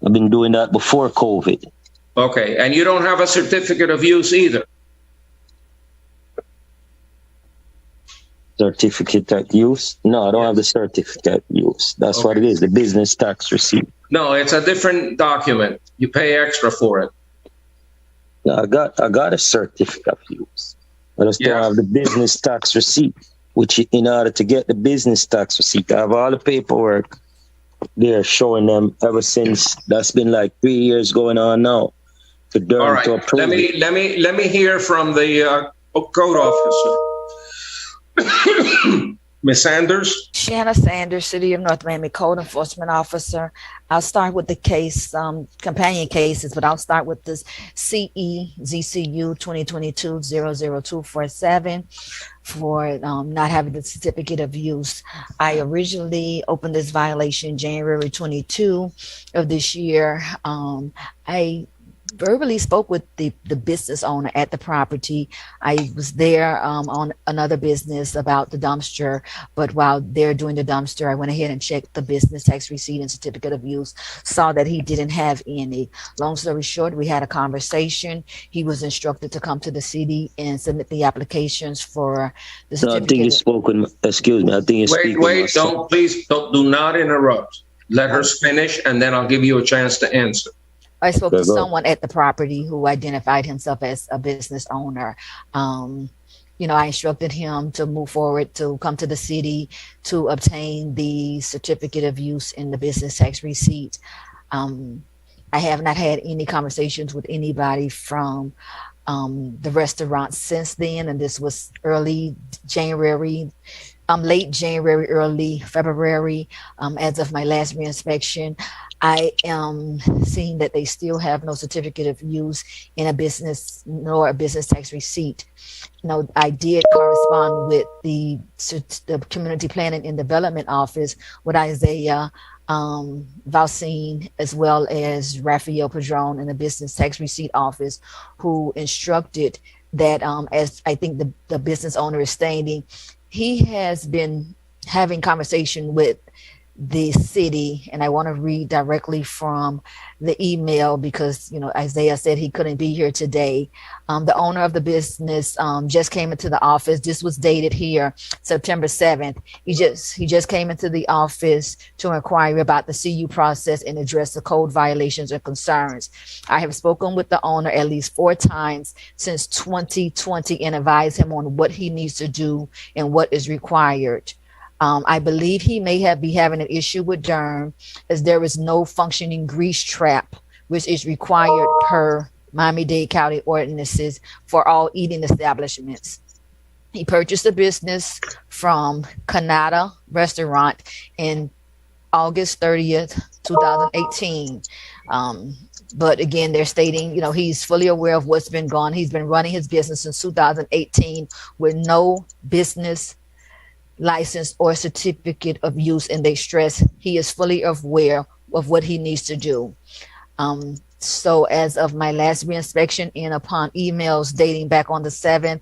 I've been doing that before COVID. Okay, and you don't have a certificate of use either. Certificate of use? No, I don't have the certificate of use. That's Okay. what it is, the business tax receipt. No, it's a different document. You pay extra for it. No, I got a certificate of use. I just don't have the business tax receipt, which in order to get the business tax receipt, I have all the paperwork there showing them ever since. That's been like 3 years going on now. For Durham All right. to approve it. Let me hear from the code officer. Ms. Sanders? Shanna Sanders, City of North Miami Code Enforcement Officer. I'll start with the case, companion cases, but I'll start with this CEZCU 2022-00247 for not having the certificate of use. I originally opened this violation January 22 of this year. I verbally spoke with the business owner at the property. I was there on another business about the dumpster, but while they're doing the dumpster, I went ahead and checked the business tax receipt and certificate of use, saw that he didn't have any. Long story short, we had a conversation. He was instructed to come to the city and submit the applications for the No, I certificate. think you spoke with, excuse me, I think you speak Wait, do not interrupt. Let her finish, and then I'll give you a chance to answer. I spoke Okay, to go. someone at the property who identified himself as a business owner. I instructed him to move forward, to come to the city to obtain the certificate of use and the business tax receipt. I have not had any conversations with anybody from the restaurant since then, and this was early January, late January, early February. As of my last reinspection, I am seeing that they still have no certificate of use in a business nor a business tax receipt. I did correspond with the Community Planning and Development Office with Isaiah Valcine, as well as Raphael Padron in the Business Tax Receipt Office, who instructed that, as I think the business owner is stating, he has been having conversation with the city, and I want to read directly from the email because Isaiah said he couldn't be here today. The owner of the business just came into the office. This was dated here September 7th. He just came into the office to inquire about the CU process and address the code violations and concerns. I have spoken with the owner at least 4 times since 2020 and advised him on what he needs to do and what is required. I believe he may be having an issue with Durham, as there is no functioning grease trap, which is required per Miami-Dade County ordinances for all eating establishments. He purchased a business from Canada Restaurant in August 30th, 2018. But again, they're stating, he's fully aware of what's been gone. He's been running his business since 2018 with no business license or certificate of use, and they stress he is fully aware of what he needs to do. So as of my last reinspection and upon emails dating back on the 7th,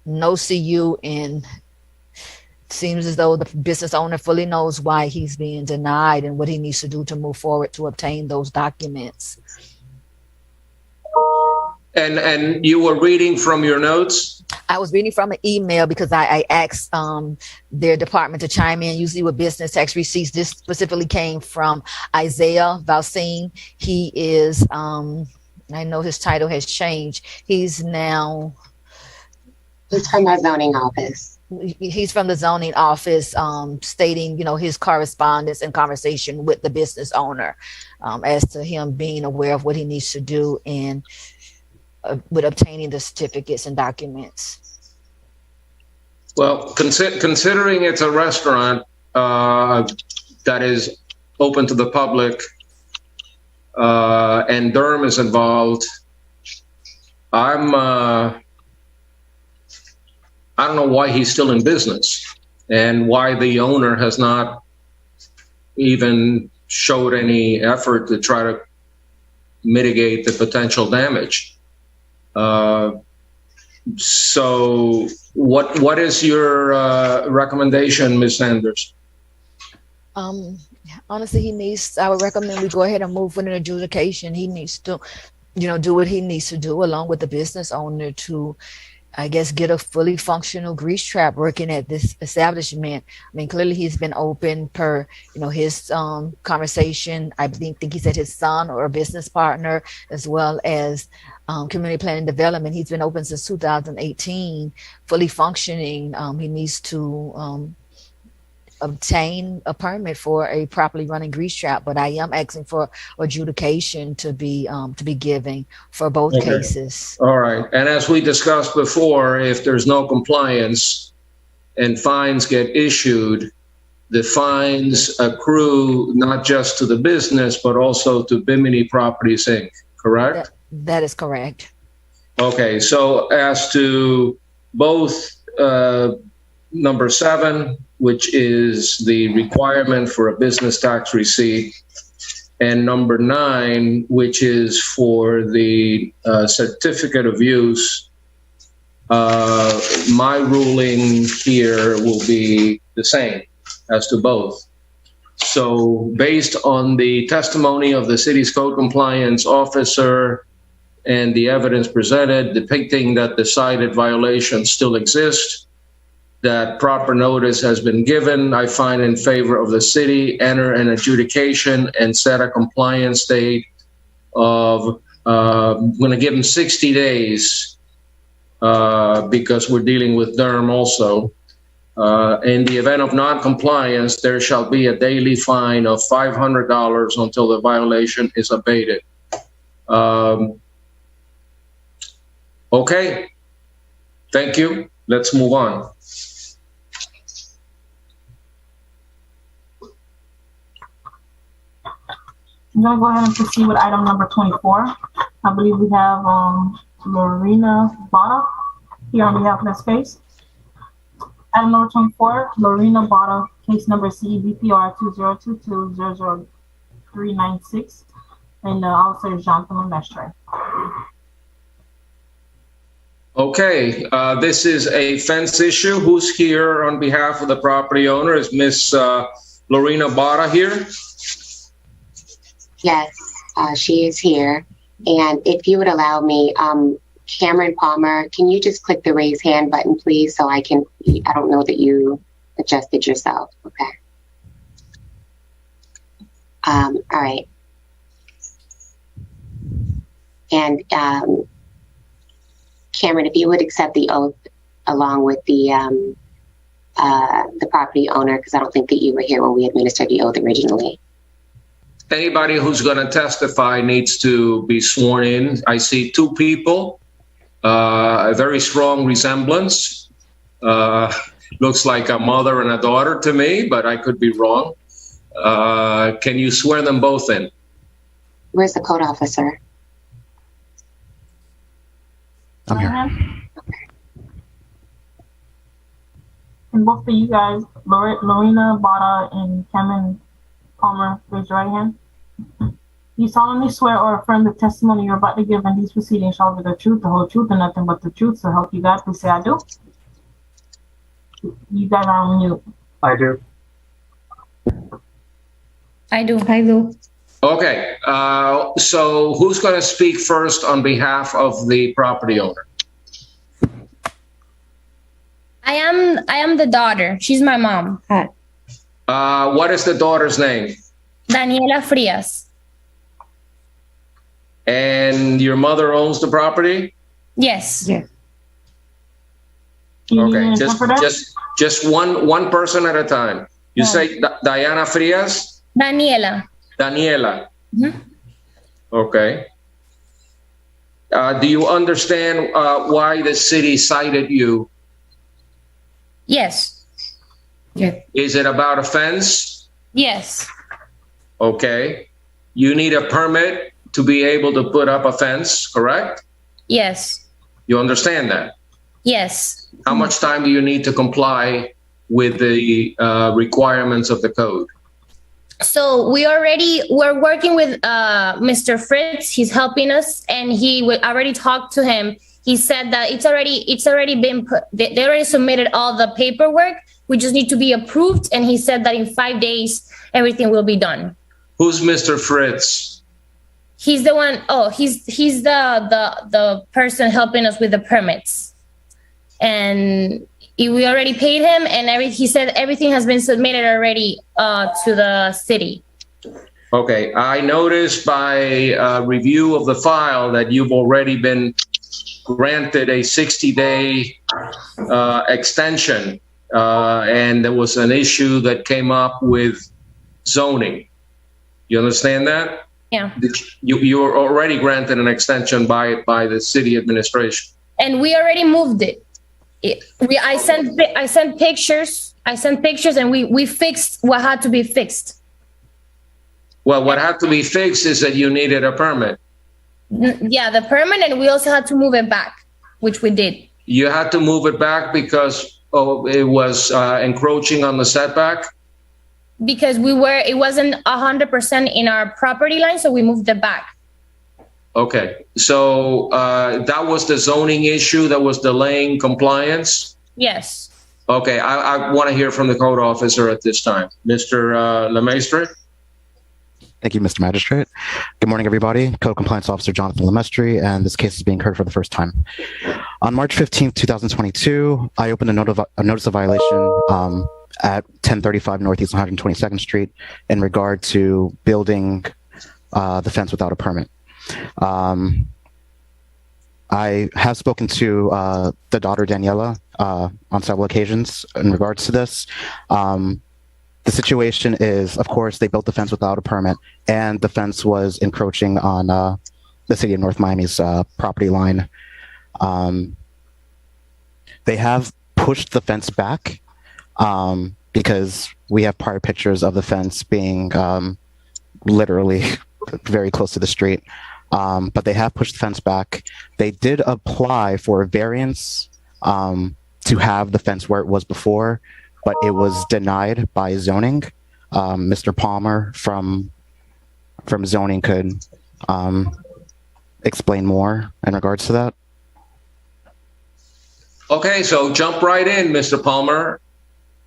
no CU, and seems as though the business owner fully knows why he's being denied and what he needs to do to move forward to obtain those documents. And you were reading from your notes? I was reading from an email because I asked their department to chime in, usually with business tax receipts. This specifically came from Isaiah Valcine. He is, I know his title has changed. He's from our zoning office. He's from the zoning office, stating, his correspondence and conversation with the business owner as to him being aware of what he needs to do and with obtaining the certificates and documents. Well, considering it's a restaurant that is open to the public and Durham is involved, I don't know why he's still in business and why the owner has not even showed any effort to try to mitigate the potential damage. So what is your recommendation, Ms. Sanders? Honestly, I would recommend we go ahead and move with an adjudication. He needs to, do what he needs to do along with the business owner to, I guess, get a fully functional grease trap working at this establishment. I mean, clearly he's been open per, his conversation. I think he said his son or a business partner, as well as community planning development. He's been open since 2018, fully functioning. He needs to obtain a permit for a properly running grease trap, but I am asking for adjudication to be given for both cases. All right. And as we discussed before, if there's no compliance and fines get issued, the fines accrue not just to the business, but also to Bimini Properties, Inc., correct? That is correct. Okay. So as to both number 7, which is the requirement for a business tax receipt, and number 9, which is for the certificate of use, my ruling here will be the same as to both. So based on the testimony of the city's code compliance officer and the evidence presented depicting that the cited violations still exist, that proper notice has been given, I find in favor of the city, enter an adjudication and set a compliance date of, I'm going to give them 60 days because we're dealing with Durham also. In the event of non-compliance, there shall be a daily fine of $500 until the violation is abated. Okay, thank you. Let's move on. I'm going to go ahead and proceed with item number 24. I believe we have Lorena Bada here on behalf of this case. Item number 24, Lorena Bada, case number CEBPR 2022-000396, and the officer is Jonathan Lemestre. Okay, this is a fence issue. Who's here on behalf of the property owner? Is Miss Lorena Bada here? Yes, she is here. And if you would allow me, Cameron Palmer, can you just click the raise hand button, please? So I don't know that you adjusted yourself. Okay. All right. And Cameron, if you would accept the oath along with the property owner, because I don't think that you were here when we administered the oath originally. Anybody who's going to testify needs to be sworn in. I see 2 people, a very strong resemblance. Looks like a mother and a daughter to me, but I could be wrong. Can you swear them both in? Where's the code officer? I'm here. Okay. And both of you guys, Lorena Bada and Cameron Palmer, raise your right hand. You solemnly swear or affirm the testimony you're about to give in these proceedings shall be the truth, the whole truth, and nothing but the truth. So help you God. Please say I do. You guys are on mute. I do. I do. Okay, so who's going to speak first on behalf of the property owner? I am the daughter. She's my mom. What is the daughter's name? Daniela Frias. And your mother owns the property? Yes. Yes. Okay, just one person at a time. You say Diana Frias? Daniela. Mm-hmm. Okay. Do you understand why the city cited you Yes. Yeah. Is it about a fence? Yes. Okay. You need a permit to be able to put up a fence, correct? Yes. You understand that? Yes. How much time do you need to comply with the requirements of the code? So we're working with Mr. Fritz. He's helping us, and already talked to him. He said that it's already been put. They already submitted all the paperwork. We just need to be approved, and he said that in 5 days everything will be done. Who's Mr. Fritz? He's the one. Oh, he's the person helping us with the permits, and we already paid him, and he said everything has been submitted already to the city. Okay, I noticed by review of the file that you've already been granted a 60-day extension, and there was an issue that came up with zoning. You understand that? Yeah. You were already granted an extension by the city administration. And we already moved it. I sent pictures, and we fixed what had to be fixed. Well, what had to be fixed is that you needed a permit. Yeah, the permit, and we also had to move it back, which we did. You had to move it back because it was encroaching on the setback? Because it wasn't 100% in our property line, so we moved it back. Okay, so that was the zoning issue that was delaying compliance? Yes. Okay, I want to hear from the code officer at this time. Mr. Lemestre? Thank you, Mr. Magistrate. Good morning, everybody. Code Compliance Officer Jonathan Lemestre, and this case is being heard for the first time. On March 15th, 2022, I opened a notice of violation at 1035 Northeast 122nd Street in regard to building the fence without a permit. I have spoken to the daughter, Daniela, on several occasions in regards to this. The situation is, of course, they built the fence without a permit, and the fence was encroaching on the city of North Miami's property line. They have pushed the fence back because we have prior pictures of the fence being literally very close to the street. But they have pushed the fence back. They did apply for a variance to have the fence where it was before, but it was denied by zoning. Mr. Palmer from zoning could explain more in regards to that. Okay, so jump right in, Mr. Palmer.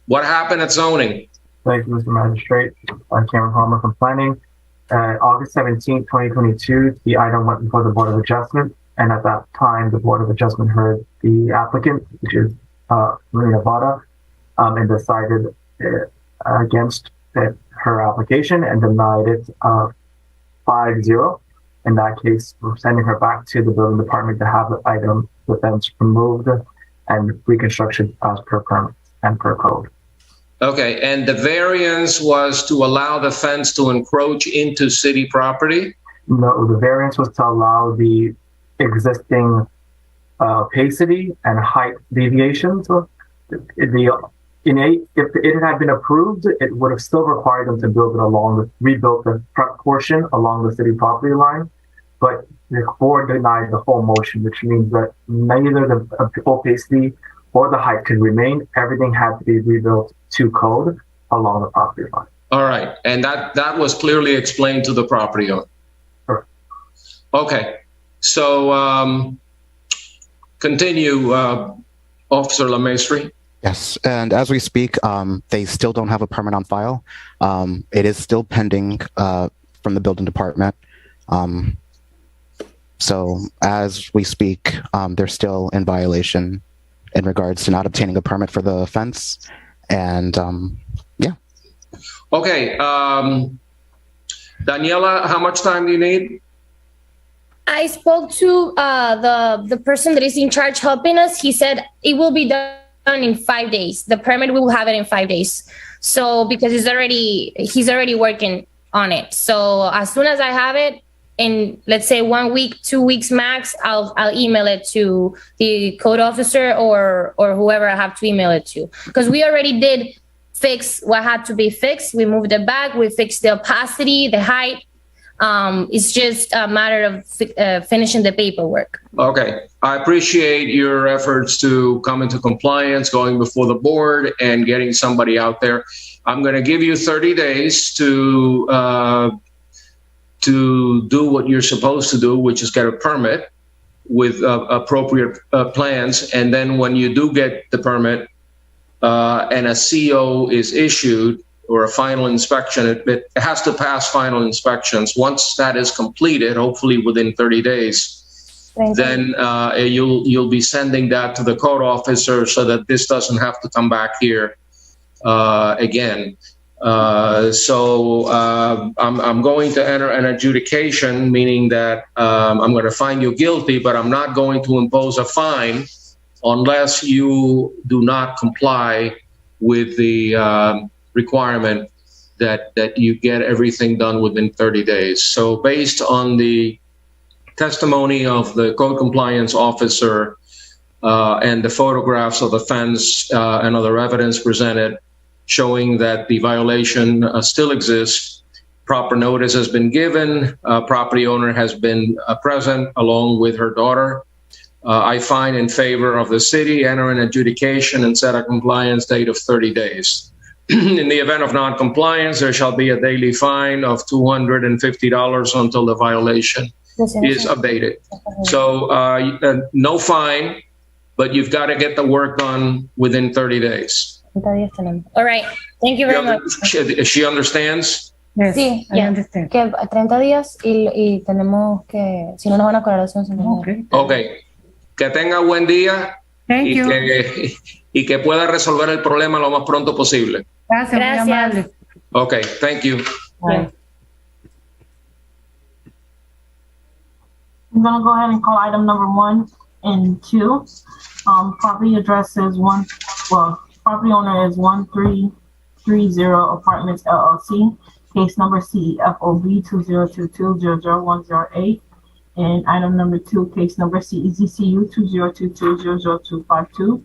What happened at zoning? Thank you, Mr. Magistrate. I'm Cameron Palmer from Planning. August 17, 2022, the item went before the Board of Adjustment, and at that time, the Board of Adjustment heard the applicant, which is Marina Bada, and decided against her application and denied it 5-0. In that case, we're sending her back to the building department to have the fence removed and reconstruction as per permit and per code. Okay, and the variance was to allow the fence to encroach into city property? No, the variance was to allow the existing opacity and height deviations. If it had been approved, it would have still required them to rebuild the front portion along the city property line. But the board denied the whole motion, which means that neither the opacity or the height could remain. Everything had to be rebuilt to code along the property line. All right, and that was clearly explained to the property owner. Sure. Okay, so continue, Officer Lemestre. Yes, and as we speak, they still don't have a permit on file. It is still pending from the building department. So as we speak, they're still in violation in regards to not obtaining a permit for the fence. And yeah. Okay, Daniela, how much time do you need? I spoke to the person that is in charge helping us. He said it will be done in 5 days. The permit, we will have it in 5 days. So because he's already working on it. So as soon as I have it, in let's say 1 week, 2 weeks max, I'll email it to the code officer or whoever I have to email it to. Because we already did fix what had to be fixed. We moved it back. We fixed the opacity, the height. It's just a matter of finishing the paperwork. Okay. I appreciate your efforts to come into compliance, going before the board and getting somebody out there. I'm going to give you 30 days to do what you're supposed to do, which is get a permit with appropriate plans. And then when you do get the permit and a CO is issued, or a final inspection, it has to pass final inspections. Once that is completed, hopefully within 30 days, then you'll be sending that to the code officer so that this doesn't have to come back here again. So I'm going to enter an adjudication, meaning that I'm going to find you guilty, but I'm not going to impose a fine unless you do not comply with the requirement that you get everything done within 30 days. So based on the testimony of the code compliance officer and the photographs of the fence and other evidence presented showing that the violation still exists, proper notice has been given, property owner has been present along with her daughter. I find in favor of the city, enter an adjudication and set a compliance date of 30 days. In the event of non-compliance, there shall be a daily fine of $250 until the violation is abated. So no fine, but you've got to get the work done within 30 days. All right. Thank you very much. She understands? Yes, Sí, I yeah. understand. Que 30 días y tenemos que, si no nos van a cobrar eso. Okay. Que tenga buen día. Thank you. Y que pueda resolver el problema lo más pronto posible. Gracias, muy amable. Okay, thank you. Bye. I'm gonna go ahead and call item number 1 and 2. Property address is property owner is 1330 Apartments LLC. Case number CEFOB 2022-00108. And item number 2, case number CEZCU 2022-00252.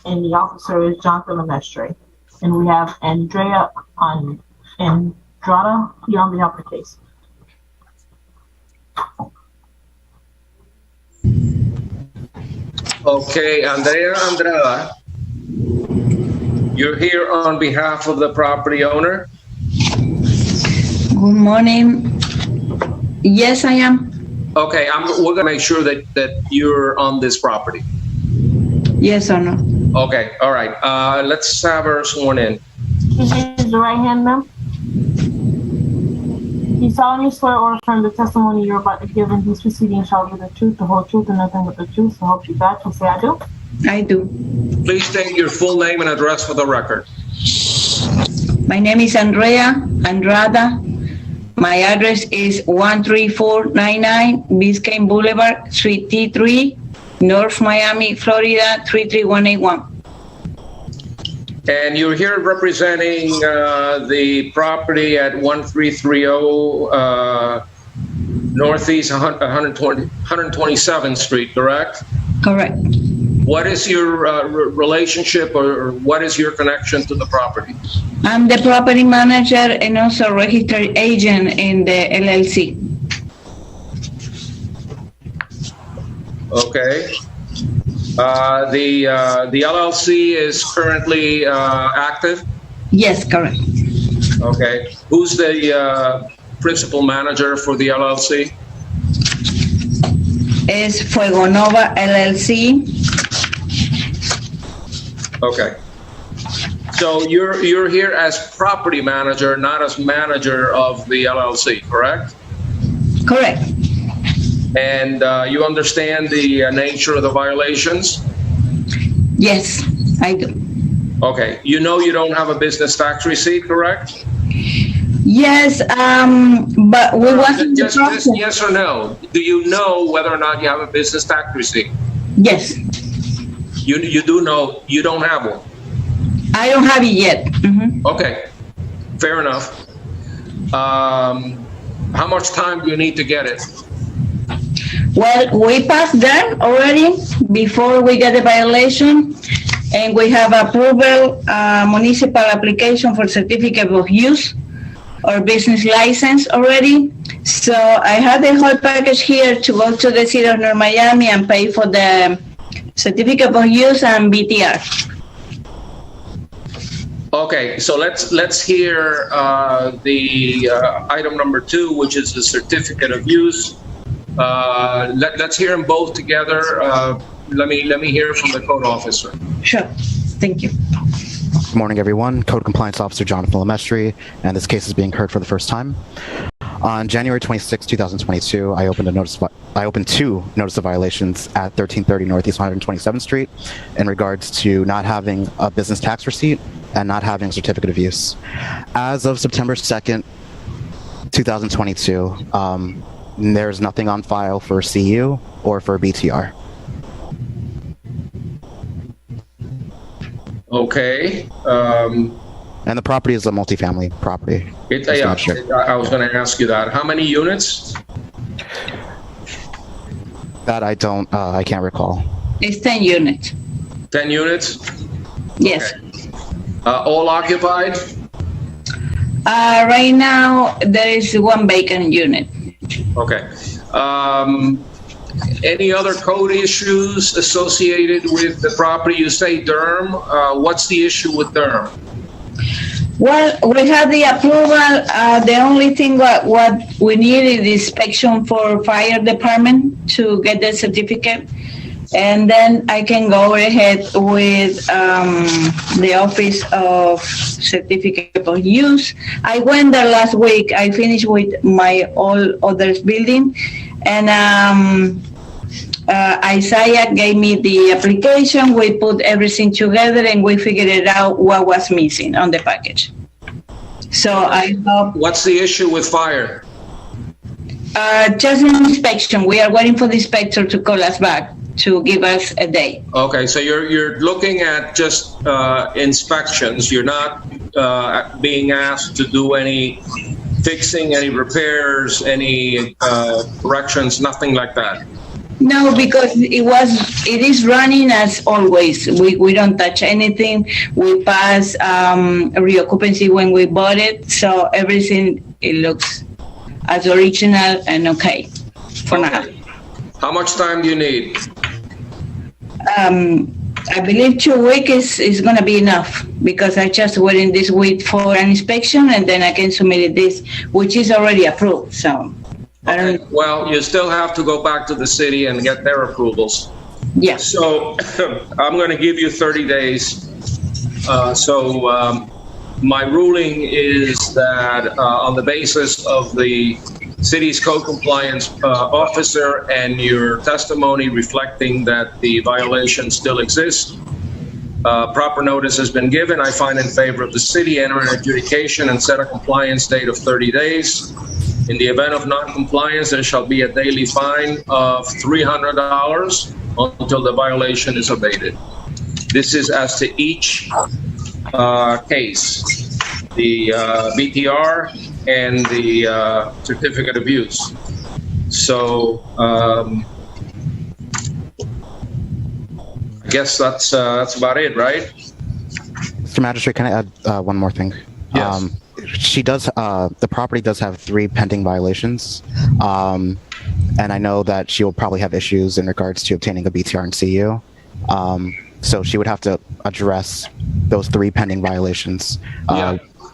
And the officer is Jonathan Lemestre. And we have Andrada here on behalf of the case. Okay, Andrea Andrada, you're here on behalf of the property owner? Good morning. Yes, I am. Okay, we're gonna make sure that you're on this property. Yes or no? Okay, all right. Let's have her sworn in. Please raise your right hand, ma'am. You solemnly swear or affirm the testimony you're about to give in these proceedings shall be the truth, the whole truth, and nothing but the truth. So help you God. Please say I do. I do. Please state your full name and address for the record. My name is Andrea Andrada. My address is 13499 Biscayne Boulevard, Suite T3, North Miami, Florida 33181. And you're here representing the property at 1330 Northeast 127th Street, correct? Correct. What is your relationship or what is your connection to the property? I'm the property manager and also registered agent in the LLC. Okay. The LLC is currently active? Yes, correct. Okay. Who's the principal manager for the LLC? It's Fuego Nova LLC. Okay. So you're here as property manager, not as manager of the LLC, correct? Correct. And you understand the nature of the violations? Yes, I do. Okay. You know you don't have a business tax receipt, correct? Yes, but we wasn't just yes or no. Do you know whether or not you have a business tax receipt? Yes. You do know you don't have one? I don't have it yet. Mm-hmm. Okay, fair enough. How much time do you need to get it? Well, we passed them already before we get the violation, and we have approval municipal application for certificate of use or business license already. So I have the whole package here to go to the city of North Miami and pay for the certificate of use and BTR. Okay, so let's hear the item number 2, which is the certificate of use. Let's hear them both together. Let me hear from the code officer. Sure. Thank you. Good morning, everyone. Code Compliance Officer Jonathan Lemestri, and this case is being heard for the first time. On January 26, 2022, I opened 2 notice of violations at 1330 Northeast 127th Street in regards to not having a business tax receipt and not having a certificate of use. As of September 2nd, 2022, there's nothing on file for CU or for BTR. Okay. And the property is a multifamily property. I was going to ask you that. How many units? That I can't recall. It's 10 units. 10 units? Yes. Okay. All occupied? Right now, there is 1 vacant unit. Okay. Any other code issues associated with the property? You say Durham. What's the issue with Durham? Well, we had the approval. The only thing what we need is the inspection for fire department to get the certificate. And then I can go ahead with the Office of Certificate of Use. I went there last week. I finished with my all others building. And Isaiah gave me the application. We put everything together and we figured it out what was missing on the package. So I hope. What's the issue with fire? Just an inspection. We are waiting for the inspector to call us back to give us a day. Okay, so you're looking at just inspections. You're not being asked to do any fixing, any repairs, any corrections, nothing like that. No, because it is running as always. We don't touch anything. We pass reoccupancy when we bought it, so everything it looks as original and okay for now. How much time do you need? I believe 2 weeks is going to be enough because I just waiting this week for an inspection and then I can submit this, which is already approved. So I don't. Well, you still have to go back to the city and get their approvals. Yeah. So I'm going to give you 30 days. My ruling is that on the basis of the city's code compliance officer and your testimony reflecting that the violation still exists, proper notice has been given. I find in favor of the city, enter an adjudication and set a compliance date of 30 days. In the event of non-compliance, there shall be a daily fine of $300 until the violation is abated. This is as to each case, the BTR and the certificate of use. So I guess that's about it, right? Mr. Magistrate, can I add one more thing? Yes. She does. The property does have 3 pending violations, and I know that she will probably have issues in regards to obtaining a BTR and CU. So she would have to address those 3 pending violations.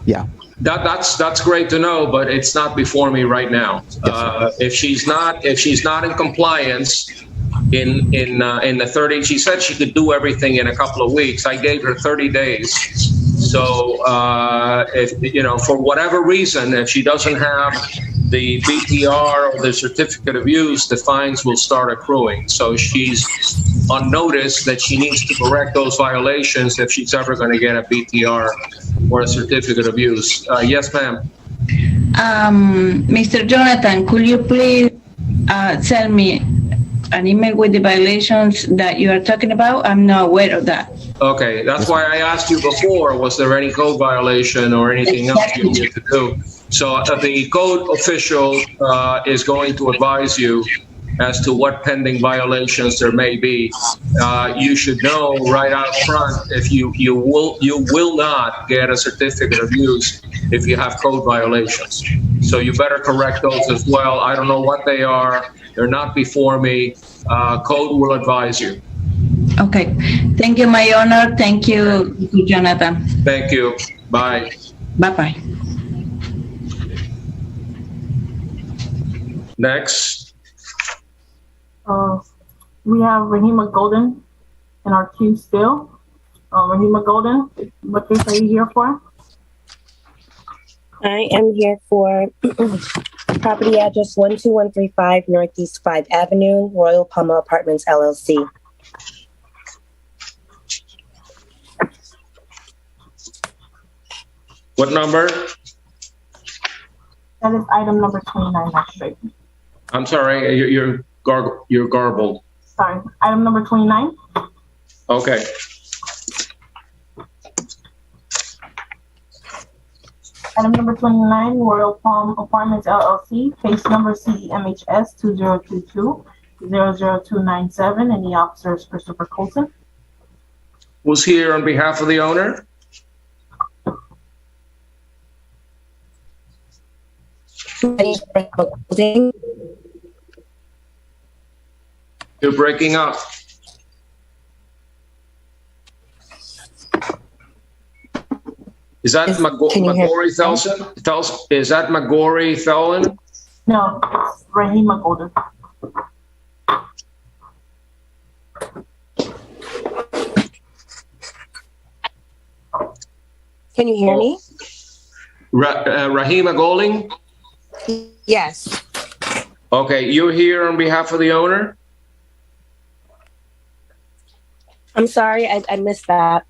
Yeah. That's great to know, but it's not before me right now. If she's not in compliance in the 30, she said she could do everything in a couple of weeks. I gave her 30 days. So if for whatever reason, if she doesn't have the BTR or the certificate of use, the fines will start accruing. So she's on notice that she needs to correct those violations if she's ever going to get a BTR or a certificate of use. Yes, ma'am. Mr. Jonathan, could you please send me an email with the violations that you are talking about? I'm not aware of that. Okay, that's why I asked you before, was there any code violation or anything else you need to do? So the code official is going to advise you as to what pending violations there may be. You should know right out front if you will not get a certificate of use if you have code violations. So you better correct those as well. I don't know what they are. They're not before me. Code will advise you. Okay. Thank you, my honor. Thank you, Jonathan. Thank you. Bye. Bye-bye. Next. We have Rahima Golden in our queue still. Rahima Golden, what case are you here for? I am here for property address 12135 Northeast 5 Avenue, Royal Palma Apartments, LLC. What number? That is item number 29, actually. I'm sorry, you're garbled. Sorry, item number 29. Okay. Item number 29, Royal Palm Apartments, LLC, case number CDMHS 2022-00297, and the officer is Christopher Colton. Who's here on behalf of the owner? You're breaking up. Is that McGorry Thelson? Is that McGorry Thelon? No, Rahima Golden. Can you hear me? Rahima Golding? Yes. Okay, you're here on behalf of the owner? I'm sorry, I missed that.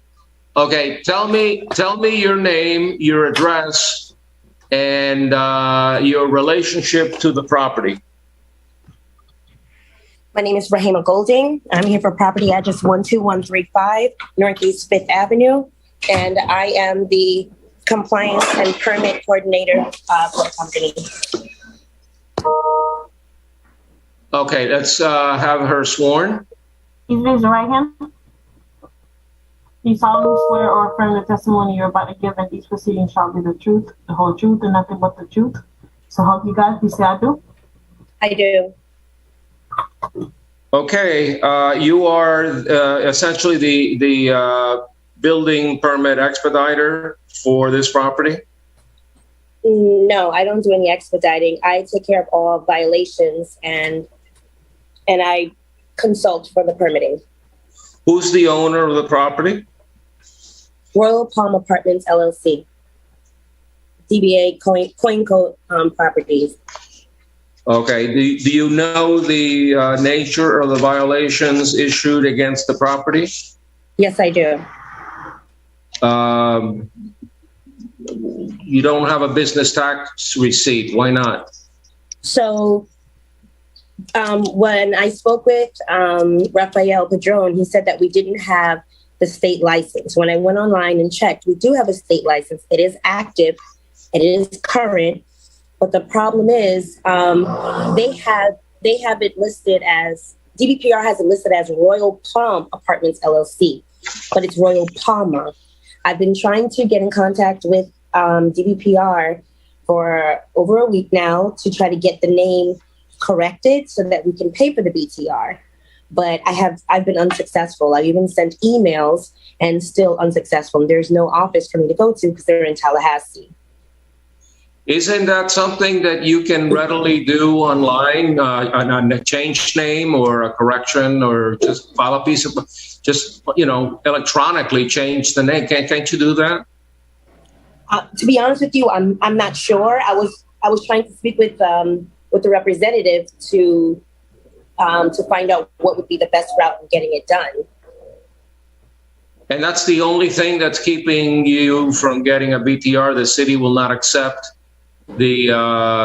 Okay, tell me your name, your address, and your relationship to the property. My name is Rahima Golding. I'm here for property address 12135 Northeast 5th Avenue, and I am the compliance and permit coordinator for the company. Okay, let's have her sworn. Please raise your right hand. Do you solemnly swear or affirm the testimony you're about to give in these proceedings shall be the truth, the whole truth, and nothing but the truth? So help you God. Please say I do. I do. Okay, you are essentially the building permit expediter for this property? No, I don't do any expediting. I take care of all violations and I consult for the permitting. Who's the owner of the property? Royal Palm Apartments, LLC. DBA CoinCo Properties. Okay. Do you know the nature of the violations issued against the property? Yes, I do. You don't have a business tax receipt. Why not? So when I spoke with Rafael Padron, he said that we didn't have the state license. When I went online and checked, we do have a state license. It is active. It is current. But the problem is they have it listed as, DBPR has it listed as Royal Palm Apartments, LLC, but it's Royal Palma. I've been trying to get in contact with DBPR for over a week now to try to get the name corrected so that we can pay for the BTR. But I've been unsuccessful. I've even sent emails and still unsuccessful. There's no office for me to go to because they're in Tallahassee. Isn't that something that you can readily do online, a change name or a correction, or just file a piece of, just, electronically change the name? Can't you do that? To be honest with you, I'm not sure. I was trying to speak with the representative to find out what would be the best route in getting it done. And that's the only thing that's keeping you from getting a BTR. The city will not accept the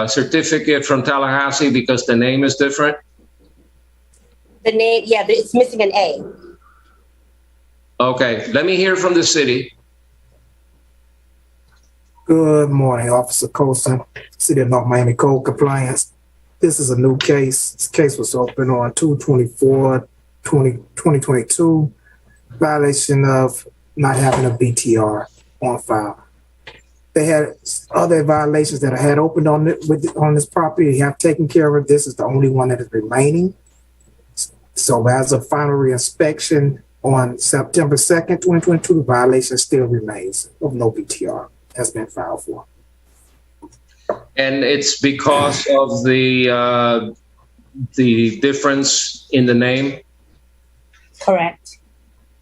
certificate from Tallahassee because the name is different? The name, yeah, it's missing an A. Okay, let me hear from the city. Good morning, Officer Colson, City of North Miami Code Compliance. This is a new case. This case was opened on 2/24/2022. Violation of not having a BTR on file. They had other violations that I had opened on this property. They have taken care of. This is the only one that is remaining. So as of final reinspection on September 2nd, 2022, the violation still remains of no BTR has been filed for. And it's because of the difference in the name? Correct.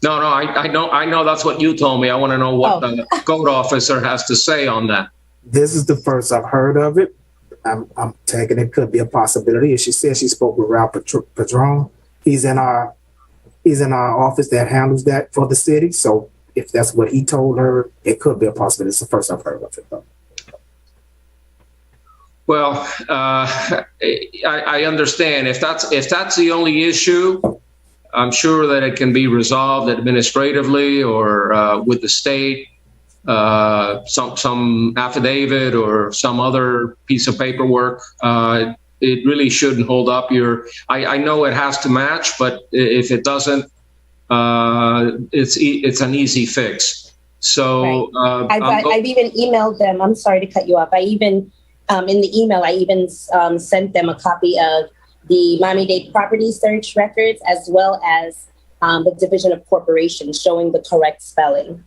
No, I know that's what you told me. I want to know what the code officer has to say on that. This is the first I've heard of it. I'm taking it could be a possibility. And she said she spoke with Ralph Padron. He's in our office that handles that for the city. So if that's what he told her, it could be a possibility. It's the first I've heard of it, though. Well, I understand. If that's the only issue, I'm sure that it can be resolved administratively or with the state, some affidavit or some other piece of paperwork. It really shouldn't hold up your. I know it has to match, but if it doesn't, it's an easy fix. So right. I've even emailed them. I'm sorry to cut you off. I even in the email I even sent them a copy of the Miami-Dade property search records, as well as the Division of Corporations showing the correct spelling.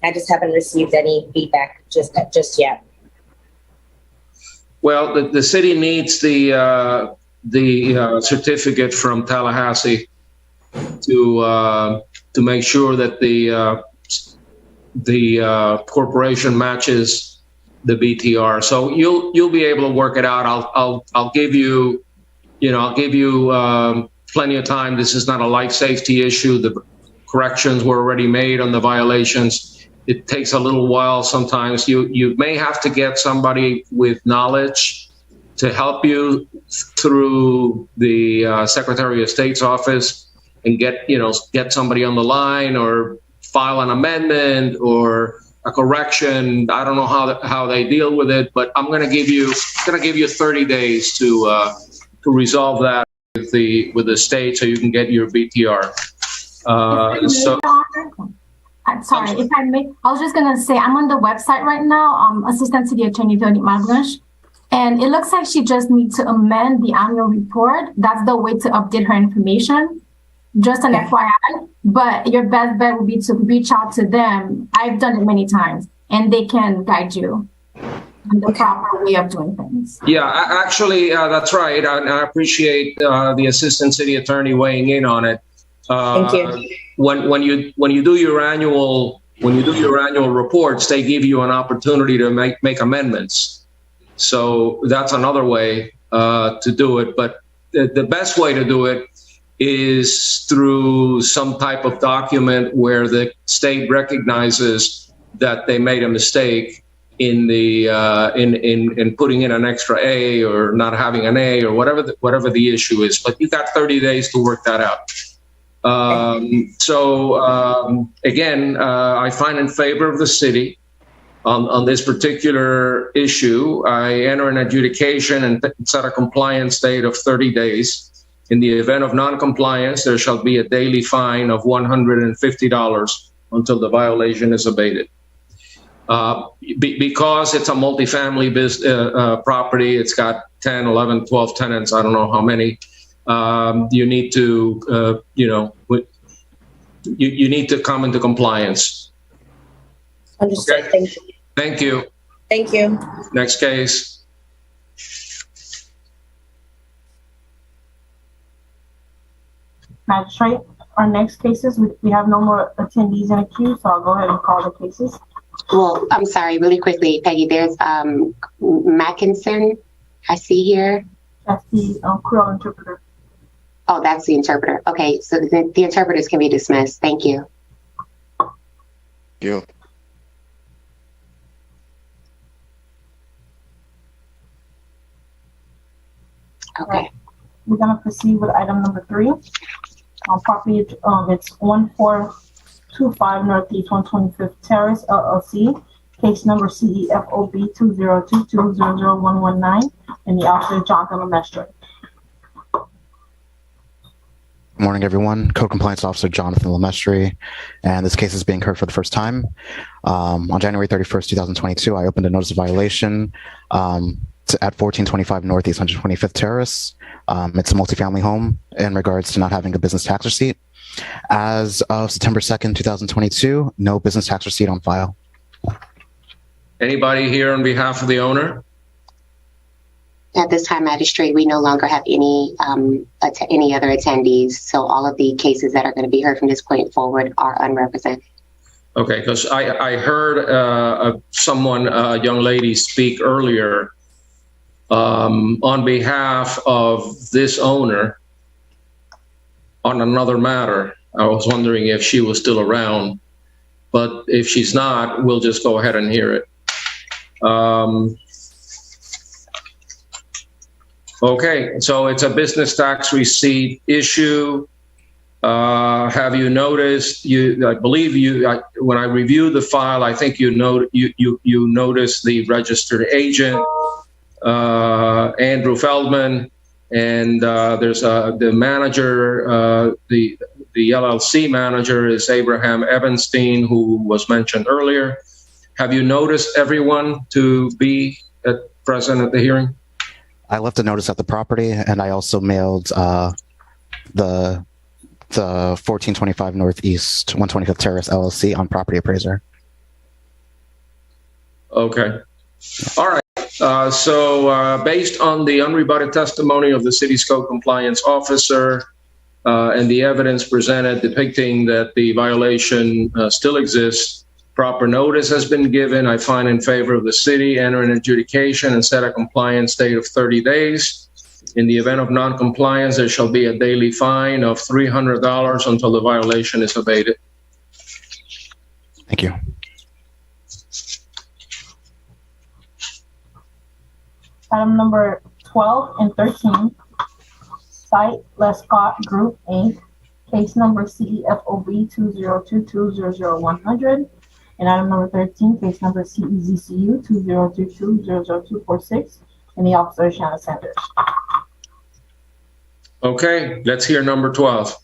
I just haven't received any feedback just yet. Well, the city needs the certificate from Tallahassee to make sure that the corporation matches the BTR. So you'll be able to work it out. I'll give you. I'll give you plenty of time. This is not a life safety issue. The corrections were already made on the violations. It takes a little while sometimes. You may have to get somebody with knowledge to help you through the Secretary of State's office and get somebody on the line or file an amendment or a correction. I don't know how they deal with it, but I'm going to give you 30 days to resolve that with the state so you can get your BTR. Sorry, if I may, I was just going to say, I'm on the website right now, Assistant City Attorney Veronique Malbranche, and it looks like she just needs to amend the annual report. That's the way to update her information. Just an FYI, but your best bet would be to reach out to them. I've done it many times, and they can guide you on the proper way of doing things. Yeah, actually, that's right. I appreciate the Assistant City Attorney weighing in on it. Thank you. When you do your annual reports, they give you an opportunity to make amendments. So that's another way to do it. But the best way to do it is through some type of document where the state recognizes that they made a mistake in the in putting in an extra A or not having an A or whatever the issue is. But you got 30 days to work that out. Again, I find in favor of the city on this particular issue. I enter an adjudication and set a compliance date of 30 days. In the event of non-compliance, there shall be a daily fine of $150 until the violation is abated. Because it's a multifamily property, it's got 10, 11, 12 tenants, I don't know how many. You need to, you need to come into compliance. Understood. Okay? Thank you. Thank you. Thank you. Next case. Magistrate, our next cases, we have no more attendees in the queue, so I'll go ahead and call the cases. Well, I'm sorry, really quickly, Peggy, there's Mackinson, I see here. That's the Creole interpreter. Oh, that's the interpreter. Okay, so the interpreters can be dismissed. Thank you. Thank you. Okay. We're going to proceed with item number 3. Property, it's 25 Northeast 125th Terrace, LLC. Case number CEFOB 202200119, and the officer Jonathan Lemestre. Good morning, everyone. Code Compliance Officer Jonathan Lemestre, and this case is being heard for the first time. On January 31st, 2022, I opened a notice of violation at 1425 Northeast 125th Terrace. It's a multifamily home in regards to not having a business tax receipt. As of September 2nd, 2022, no business tax receipt on file. Anybody here on behalf of the owner? At this time, Magistrate, we no longer have any other attendees. So all of the cases that are going to be heard from this point forward are unrepresented. Okay, because I heard someone, a young lady, speak earlier on behalf of this owner on another matter. I was wondering if she was still around, but if she's not, we'll just go ahead and hear it. Okay, so it's a business tax receipt issue. Have you noticed? I believe when I reviewed the file, I think you noticed the registered agent, Andrew Feldman, and there's the manager, the LLC manager is Abraham Ebenstein, who was mentioned earlier. Have you noticed everyone to be present at the hearing? I left a notice at the property, and I also mailed the 1425 Northeast 125th Terrace LLC on property appraiser. Okay. All right. So based on the unrebutted testimony of the city's code compliance officer and the evidence presented depicting that the violation still exists, proper notice has been given. I find in favor of the city, enter an adjudication and set a compliance date of 30 days. In the event of non-compliance, there shall be a daily fine of $300 until the violation is abated. Thank you. Item number 12 and 13, Site Lescott Group, Inc., case number CEFOB 202200100, and item number 13, case number CEZCU 2022000246, and the officer Shanna Sanders. Okay, let's hear number 12.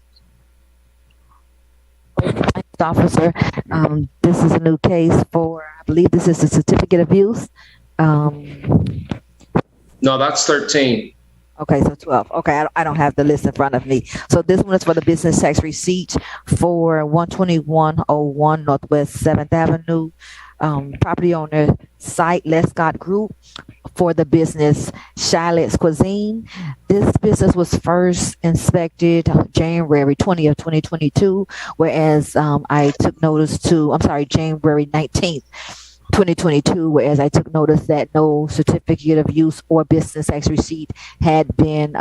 Officer, this is a new case for, I believe this is a certificate of use. No, that's 13. Okay, so 12. Okay, I don't have the list in front of me. So this one is for the business tax receipt for 12101 Northwest 7th Avenue. Property owner, Site Lescott Group, for the business Charlotte's Cuisine. This business was first inspected January 20th, 2022, whereas I took notice to, January 19th. 2022, whereas I took notice that no certificate of use or business tax receipt had been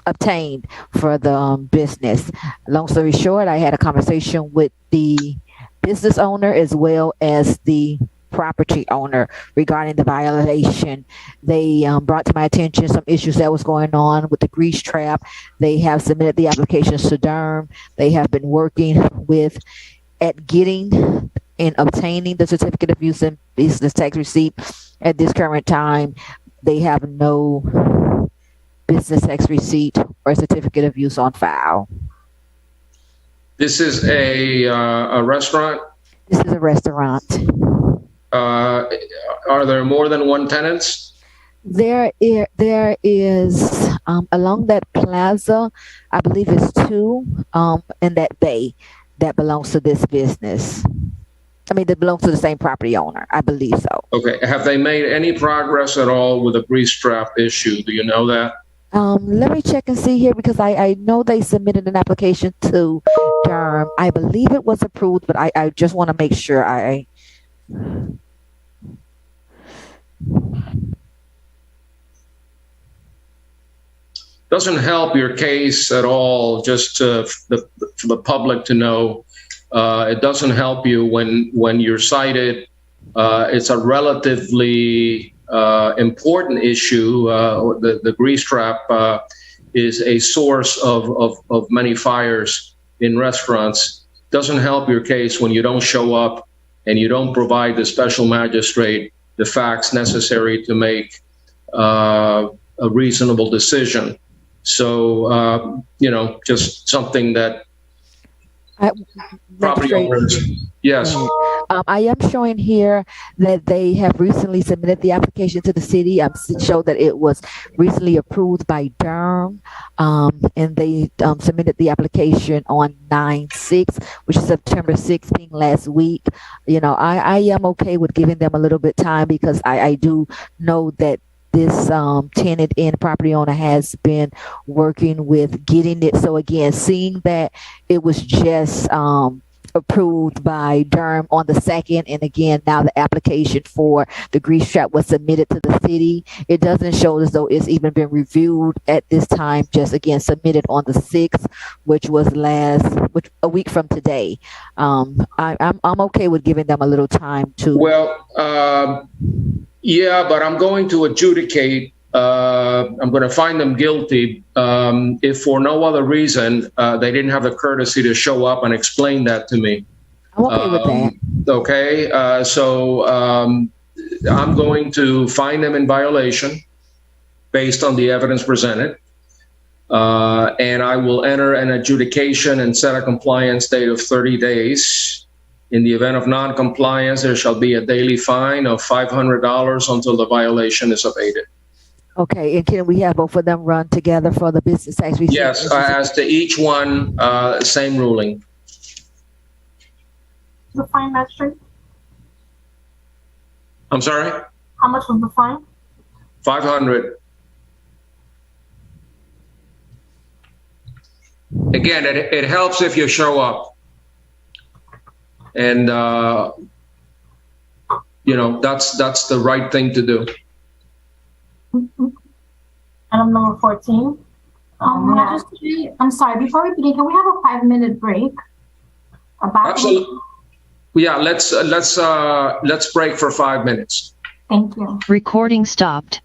obtained for the business. Long story short, I had a conversation with the business owner as well as the property owner regarding the violation. They brought to my attention some issues that was going on with the grease trap. They have submitted the applications to DERM. They have been working at getting in obtaining the certificate of use and business tax receipt. At this current time, they have no business tax receipt or certificate of use on file. This is a restaurant? This is a restaurant. Are there more than one tenants? There is along that plaza, I believe it's 2 in that bay that belongs to this business. That belongs to the same property owner. I believe so. Okay. Have they made any progress at all with the grease trap issue? Do you know that? Let me check and see here because I know they submitted an application to DERM. I believe it was approved, but I just want to make sure Doesn't help your case at all, just for the public to know. It doesn't help you when you're cited. It's a relatively important issue. The grease trap is a source of many fires in restaurants. doesn't help your case when you don't show up and you don't provide the special magistrate the facts necessary to make a reasonable decision. So, just something that property owners, yes. I am showing here that they have recently submitted the application to the city. Show that it was recently approved by Durham, and they submitted the application on 9/6, which is September 16th, last week. I am okay with giving them a little bit time because I do know that this tenant and property owner has been working with getting it. So again, seeing that it was just approved by Durham on the 2nd, and again now the application for the grease trap was submitted to the city. It doesn't show as though it's even been reviewed at this time. Just again submitted on the 6th, which was a week from today. I'm okay with giving them a little time to. Well, yeah, but I'm going to adjudicate. I'm going to find them guilty if for no other reason they didn't have the courtesy to show up and explain that to me. I'm okay with that. Okay, so I'm going to find them in violation based on the evidence presented, and I will enter an adjudication and set a compliance date of 30 days. In the event of non-compliance, there shall be a daily fine of $500 until the violation is abated. Okay, and can we have both of them run together for the business tax receipt? Yes, as to each one, same ruling. The fine, magistrate? I'm sorry? How much was the fine? 500. Again, it helps if you show up. And, that's the right thing to do. Item number 14. I'm sorry, before we begin, can we have a 5-minute break? Absolutely. Yeah, let's break for 5 minutes. Thank you. Recording stopped.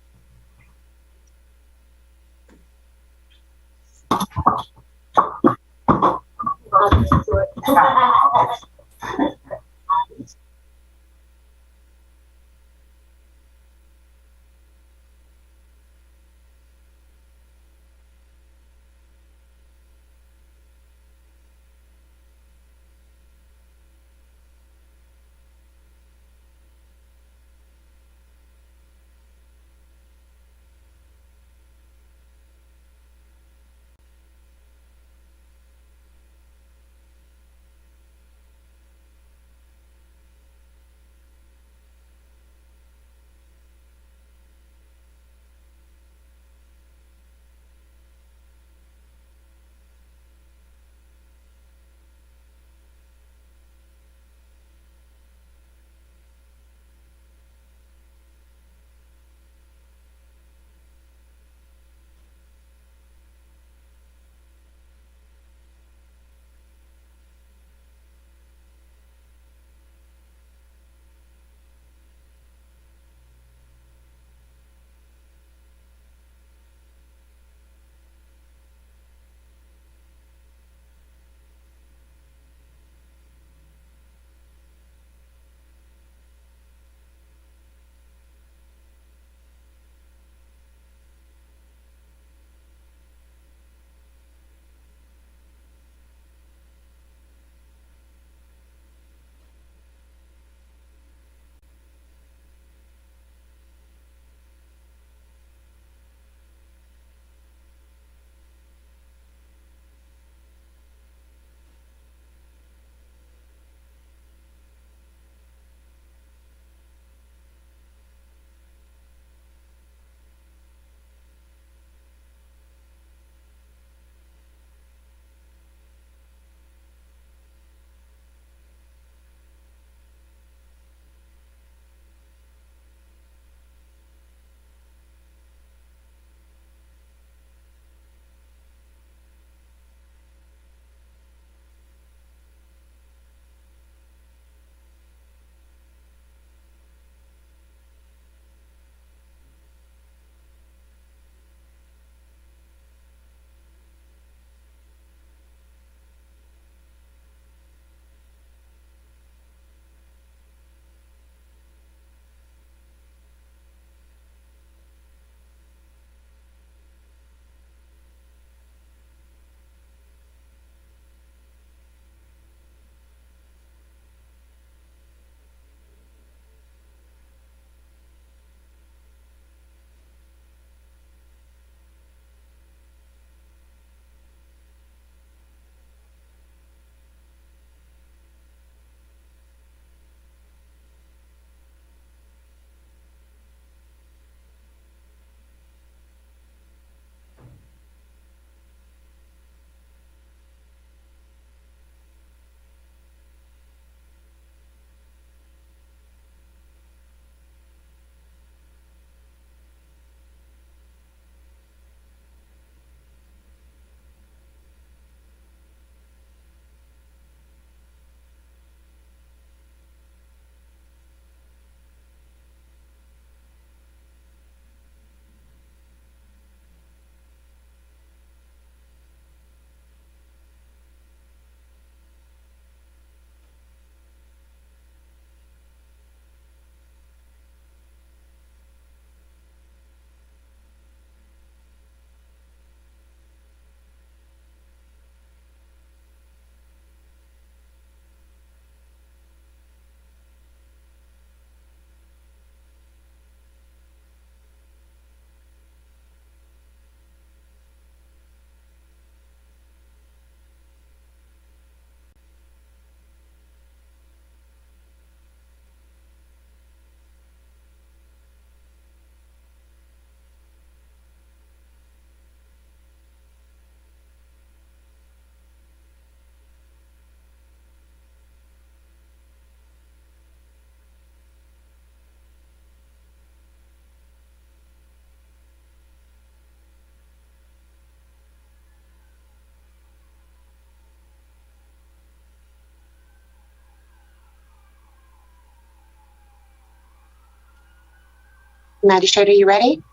Magistrate, are you ready?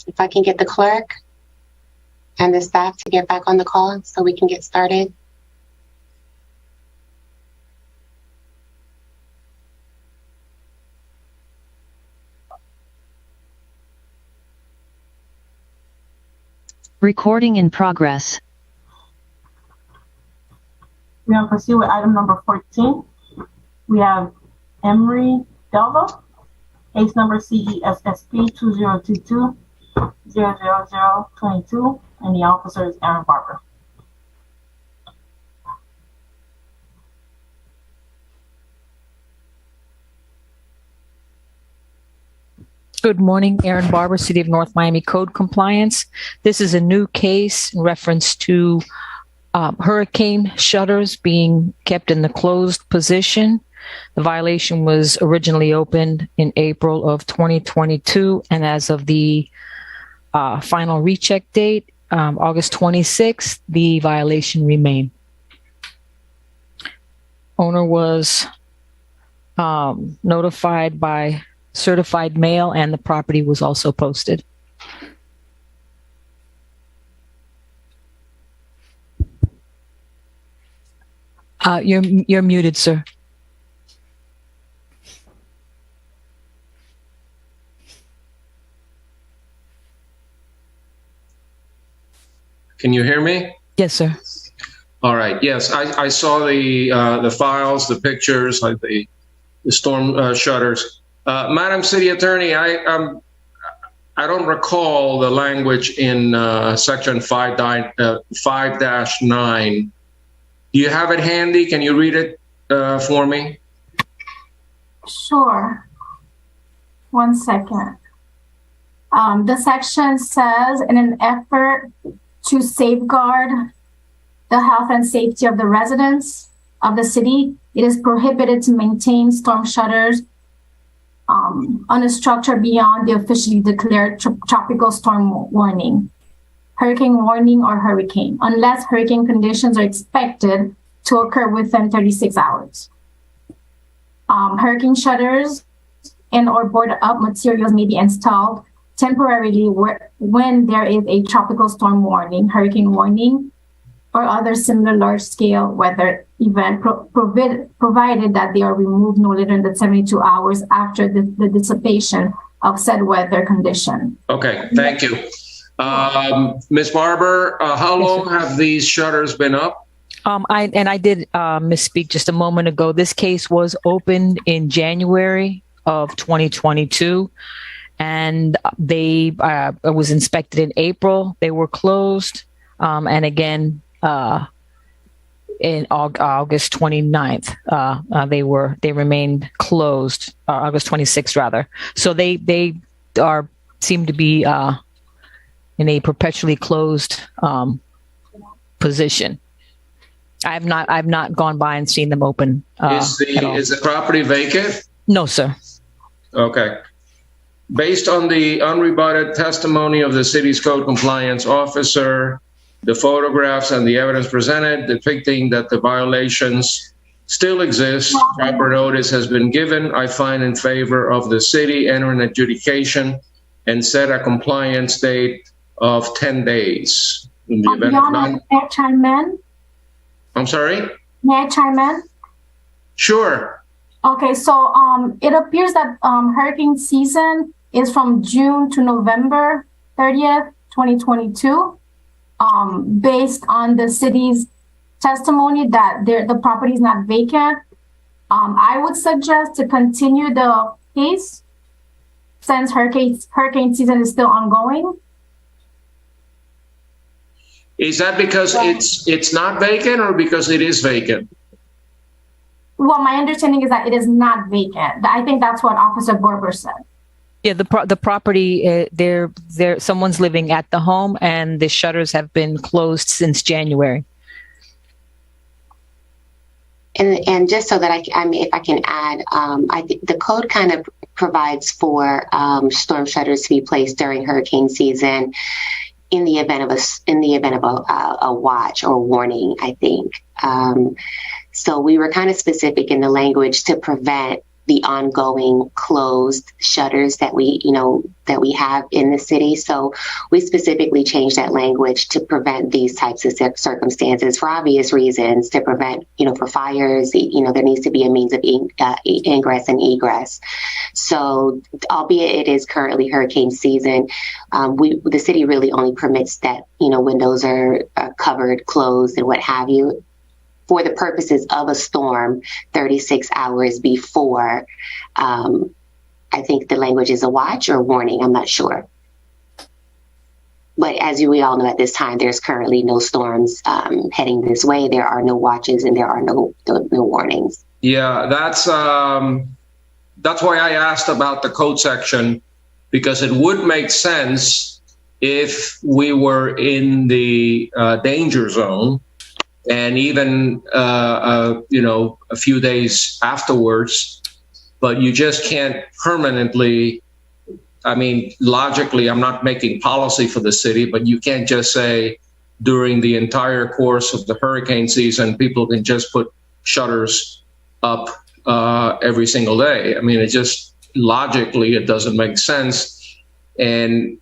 If I can get the clerk and the staff to get back on the call so we can get started. Recording in progress. We're going to proceed with item number 14. We have Emery Delva, case number CESSP 2022-00022, and the officer is Aaron Barber. Good morning, Aaron Barber, City of North Miami Code Compliance. This is a new case in reference to hurricane shutters being kept in the closed position. The violation was originally opened in April of 2022, and as of the final recheck date, August 26th, the violation remained. Owner was notified by certified mail, and the property was also posted. You're muted, sir. Can you hear me? Yes, sir. All right. Yes, I saw the files, the pictures, like the storm shutters. Madam City Attorney, I don't recall the language in section 5-9. Do you have it handy? Can you read it for me? Sure. 1 second. The section says, in an effort to safeguard the health and safety of the residents of the city, it is prohibited to maintain storm shutters on a structure beyond the officially declared tropical storm warning, hurricane warning, or hurricane, unless hurricane conditions are expected to occur within 36 hours. Hurricane shutters and or boarded up materials may be installed temporarily when there is a tropical storm warning, hurricane warning, or other similar large-scale weather event, provided that they are removed no later than 72 hours after the dissipation of said weather condition. Okay, thank you. Ms. Barber, how long have these shutters been up? I did misspeak just a moment ago. This case was opened in January of 2022, and they was inspected in April. They were closed, and again, in August 29th, they remained closed, August 26th rather. So they seem to be in a perpetually closed position. I've not gone by and seen them open. Is the property vacant? No, sir. Okay. Based on the unrebutted testimony of the city's code compliance officer, the photographs and the evidence presented depicting that the violations still exist, proper notice has been given, I find in favor of the city entering adjudication and set a compliance date of 10 days. In the event of may I chime in? I'm sorry? May I chime in? Sure. Okay, so it appears that hurricane season is from June to November 30th, 2022. Based on the city's testimony that the property is not vacant, I would suggest to continue the case since hurricane season is still ongoing. Is that because it's not vacant or because it is vacant? Well, my understanding is that it is not vacant. I think that's what Officer Barber said. Yeah, the property, someone's living at the home, and the shutters have been closed since January. And just so that if I can add, I think the code kind of provides for storm shutters to be placed during hurricane season in the event of a watch or warning, I think. So we were kind of specific in the language to prevent the ongoing closed shutters that we have in the city. So we specifically changed that language to prevent these types of circumstances for obvious reasons, to prevent, for fires, there needs to be a means of ingress and egress. So albeit it is currently hurricane season, the city really only permits that, windows are covered, closed, and what have you, for the purposes of a storm 36 hours before. I think the language is a watch or warning, I'm not sure. But as we all know, at this time, there's currently no storms heading this way. There are no watches and there are no warnings. Yeah, that's why I asked about the code section, because it would make sense if we were in the danger zone. And even, a few days afterwards, but you just can't permanently, logically, I'm not making policy for the city, but you can't just say during the entire course of the hurricane season, people can just put shutters up every single day. It just, logically, it doesn't make sense. And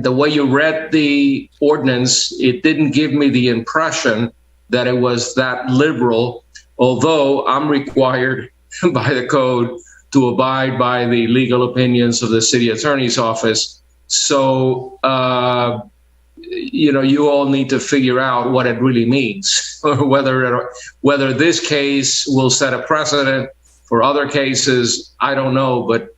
the way you read the ordinance, it didn't give me the impression that it was that liberal, although I'm required by the code to abide by the legal opinions of the city attorney's office. So, you all need to figure out what it really means, or whether this case will set a precedent for other cases. I don't know, but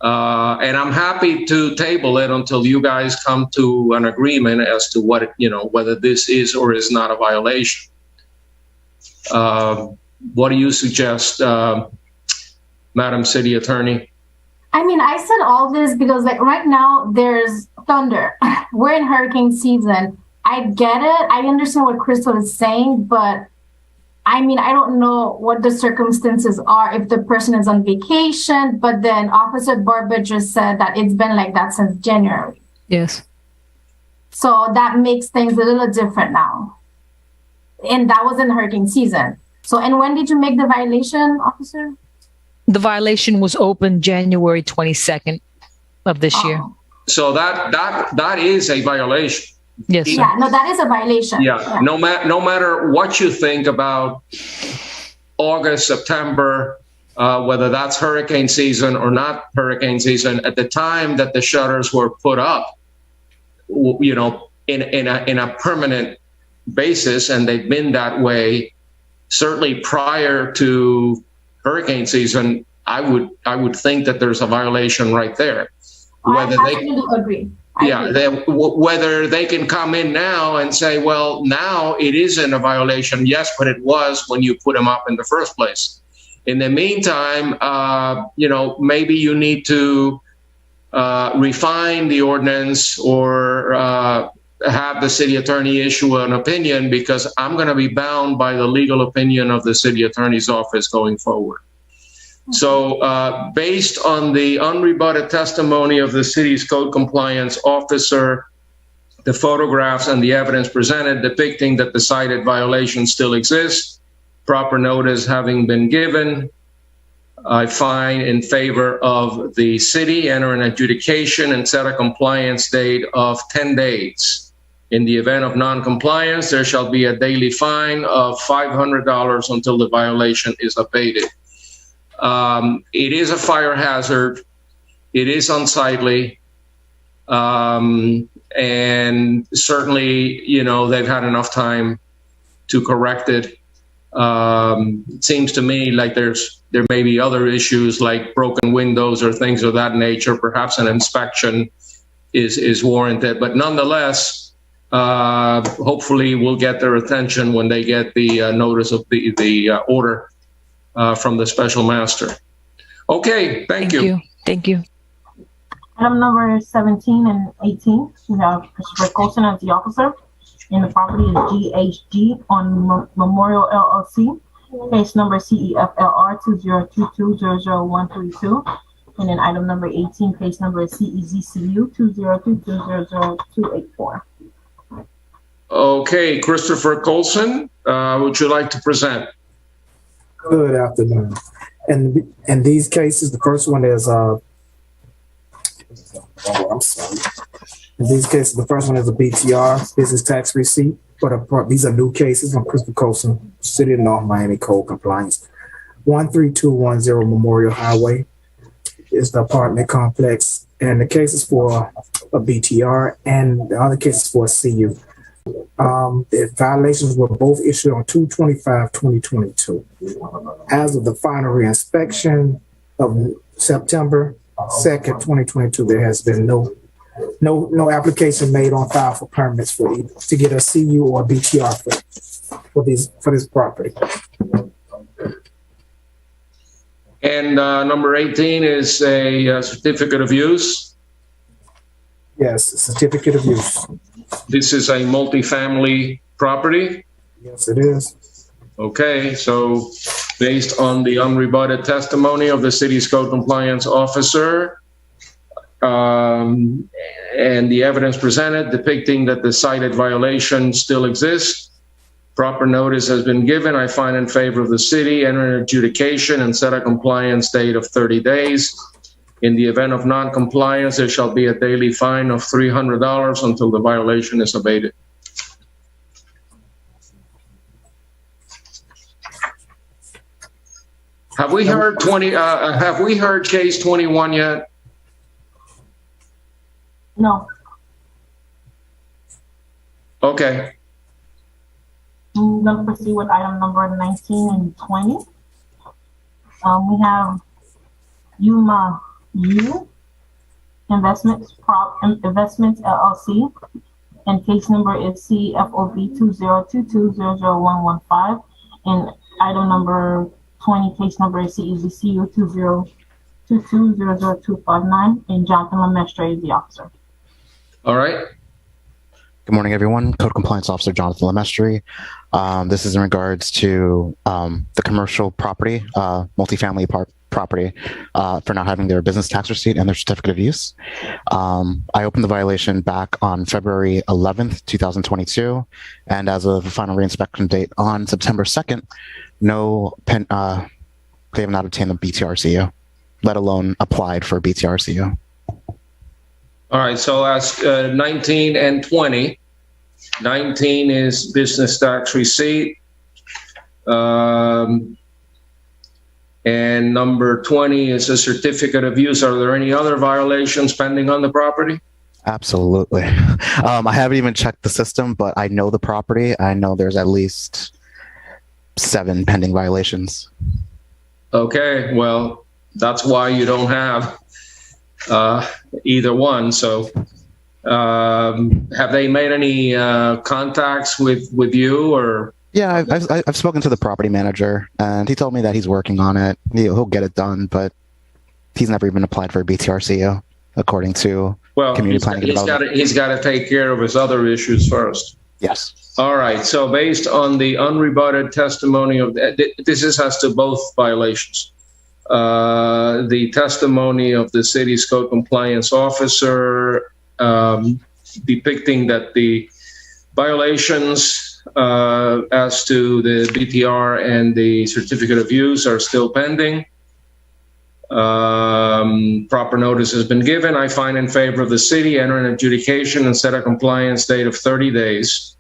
and I'm happy to table it until you guys come to an agreement as to what, whether this is or is not a violation. What do you suggest, Madam City Attorney? I said all this because right now there's thunder. We're in hurricane season. I get it. I understand what Crystal is saying, but I don't know what the circumstances are if the person is on vacation, but then Officer Barber just said that it's been like that since January. Yes. So that makes things a little different now. And that was in hurricane season. So, and when did you make the violation, officer? The violation was opened January 22nd of this year. So that is a violation. Yes. Yeah, no, that is a violation. Yeah. No matter what you think about August, September, whether that's hurricane season or not hurricane season, at the time that the shutters were put up, in a permanent basis, and they've been that way certainly prior to hurricane season, I would think that there's a violation right there. Whether I agree. Whether they can come in now and say, well, now it isn't a violation. Yes, but it was when you put them up in the first place. In the meantime, maybe you need to refine the ordinance or have the city attorney issue an opinion, because I'm going to be bound by the legal opinion of the city attorney's office going forward. So based on the unrebutted testimony of the city's code compliance officer, the photographs and the evidence presented depicting that the cited violation still exists, proper notice having been given, I find in favor of the city, enter an adjudication and set a compliance date of 10 days. In the event of non-compliance, there shall be a daily fine of $500 until the violation is abated. It is a fire hazard. It is unsightly. And certainly, they've had enough time to correct it. It seems to me like there may be other issues like broken windows or things of that nature. Perhaps an inspection is warranted, but nonetheless, hopefully we'll get their attention when they get the notice of the order from the special master. Okay, thank you. Thank you. Item number 17 and 18, we have Christopher Colson as the officer, and the property is GHG on Memorial LLC, case number CEFLR 2022-00132. And then item number 18, case number is CEZCU 202200284. Okay, Christopher Colson, would you like to present? Good afternoon. And these cases, the first one is I'm sorry. In these cases, the first one is a BTR, business tax receipt. These are new cases. I'm Christopher Colson, City of North Miami Code Compliance. 13210 Memorial Highway is the apartment complex, and the case is for a BTR, and the other case is for a CU. The violations were both issued on 2/25/2022. As of the final reinspection of September 2nd, 2022, there has been no application made on file for permits to get a CU or a BTR for this property. And number 18 is a certificate of use. Yes, a certificate of use. This is a multifamily property. Yes, it is. Okay, so based on the unrebutted testimony of the city's code compliance officer, and the evidence presented depicting that the cited violation still exists, proper notice has been given. I find in favor of the city, enter an adjudication and set a compliance date of 30 days. In the event of non-compliance, there shall be a daily fine of $300 until the violation is abated. Have we heard case 21 yet? No. Okay. I'm going to proceed with item number 19 and 20. We have Yuma U Investments LLC, and case number is CFOB 2022000115, and item number 20, case number is CEZCU 202200259, and Jonathan Lemestre is the officer. All right. Good morning, everyone. Code Compliance Officer Jonathan Lemestre. This is in regards to the commercial property, multifamily property, for not having their business tax receipt and their certificate of use. I opened the violation back on February 11th, 2022, and as of the final reinspection date on September 2nd, they have not obtained the BTRCU, let alone applied for BTRCU. All right, so as 19 and 20. 19 is business tax receipt. And number 20 is a certificate of use. Are there any other violations pending on the property? Absolutely. I haven't even checked the system, but I know the property. I know there's at least 7 pending violations. Okay, well, that's why you don't have either one. So have they made any contacts with you or? Yeah, I've spoken to the property manager, and he told me that he's working on it. He'll get it done, but he's never even applied for a BTRCU, according to community planning and development. He's got to take care of his other issues first. Yes. All right. So based on the unrebutted testimony of this is as to both violations. The testimony of the city's code compliance officer depicting that the violations as to the BTR and the certificate of use are still pending. Proper notice has been given. I find in favor of the city, enter an adjudication and set a compliance date of 30 days.